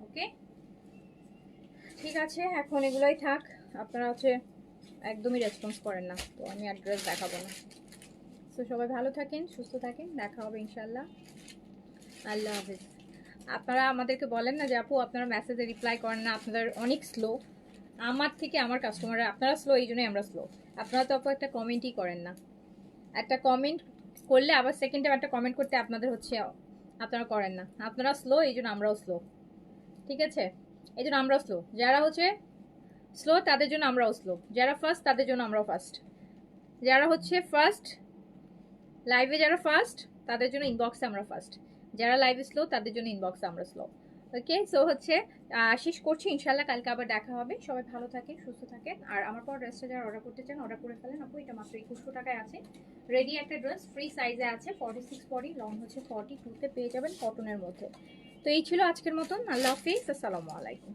[SPEAKER 1] ওকে ঠিক আছে, এখন এগুলোই থাক। আপনারা হচ্ছে একদমই রেসপন্স করেন না, তো আমি অ্যাড্রেস দেখাবো না। তো সবাই ভালো থাকেন, সুস্থ থাকেন, দেখা হবে ইনশাল্লাহ। আল্লাহ হাফিজ। আপনারা আমাদেরকে বলেন না যে আপু আপনারা মেসেজে রিপ্লাই করেন না, আপনাদের অনেক স্লো। আমার থেকে আমার কাস্টমাররা, আপনারা স্লো, এই জন্যই আমরা স্লো। আপনারা তো আপু একটা কমেন্টই করেন না, একটা কমেন্ট করলে আবার সেকেন্ড টাইম একটা কমেন্ট করতে আপনাদের হচ্ছে, আপনারা করেন না। আপনারা স্লো, এই জন্য আমরাও স্লো, ঠিক আছে? এই জন্য আমরাও স্লো। যারা হচ্ছে স্লো তাদের জন্য আমরাও স্লো, যারা ফার্স্ট তাদের জন্য আমরাও ফার্স্ট, যারা হচ্ছে ফার্স্ট লাইভে, যারা ফার্স্ট তাদের জন্য ইনবক্সে আমরা ফার্স্ট, যারা লাইভে স্লো তাদের জন্য ইনবক্সে আমরা স্লো। ওকে সো হচ্ছে শেষ করছি, ইনশাল্লাহ কালকে আবার দেখা হবে। সবাই ভালো থাকেন, সুস্থ থাকেন। আর আমার পর ড্রেসটা যারা অর্ডার করতে চান অর্ডার করে ফেলেন আপু, এটা মাত্র 2100 টাকায় আছে। রেডি একটা ড্রেস, ফ্রি সাইজে আছে, 46 বডি, লং হচ্ছে 42তে পেয়ে যাবেন কটনের মধ্যে। তো এই ছিল আজকের মতন। আল্লাহ হাফিজ, আসসালামু আলাইকুম।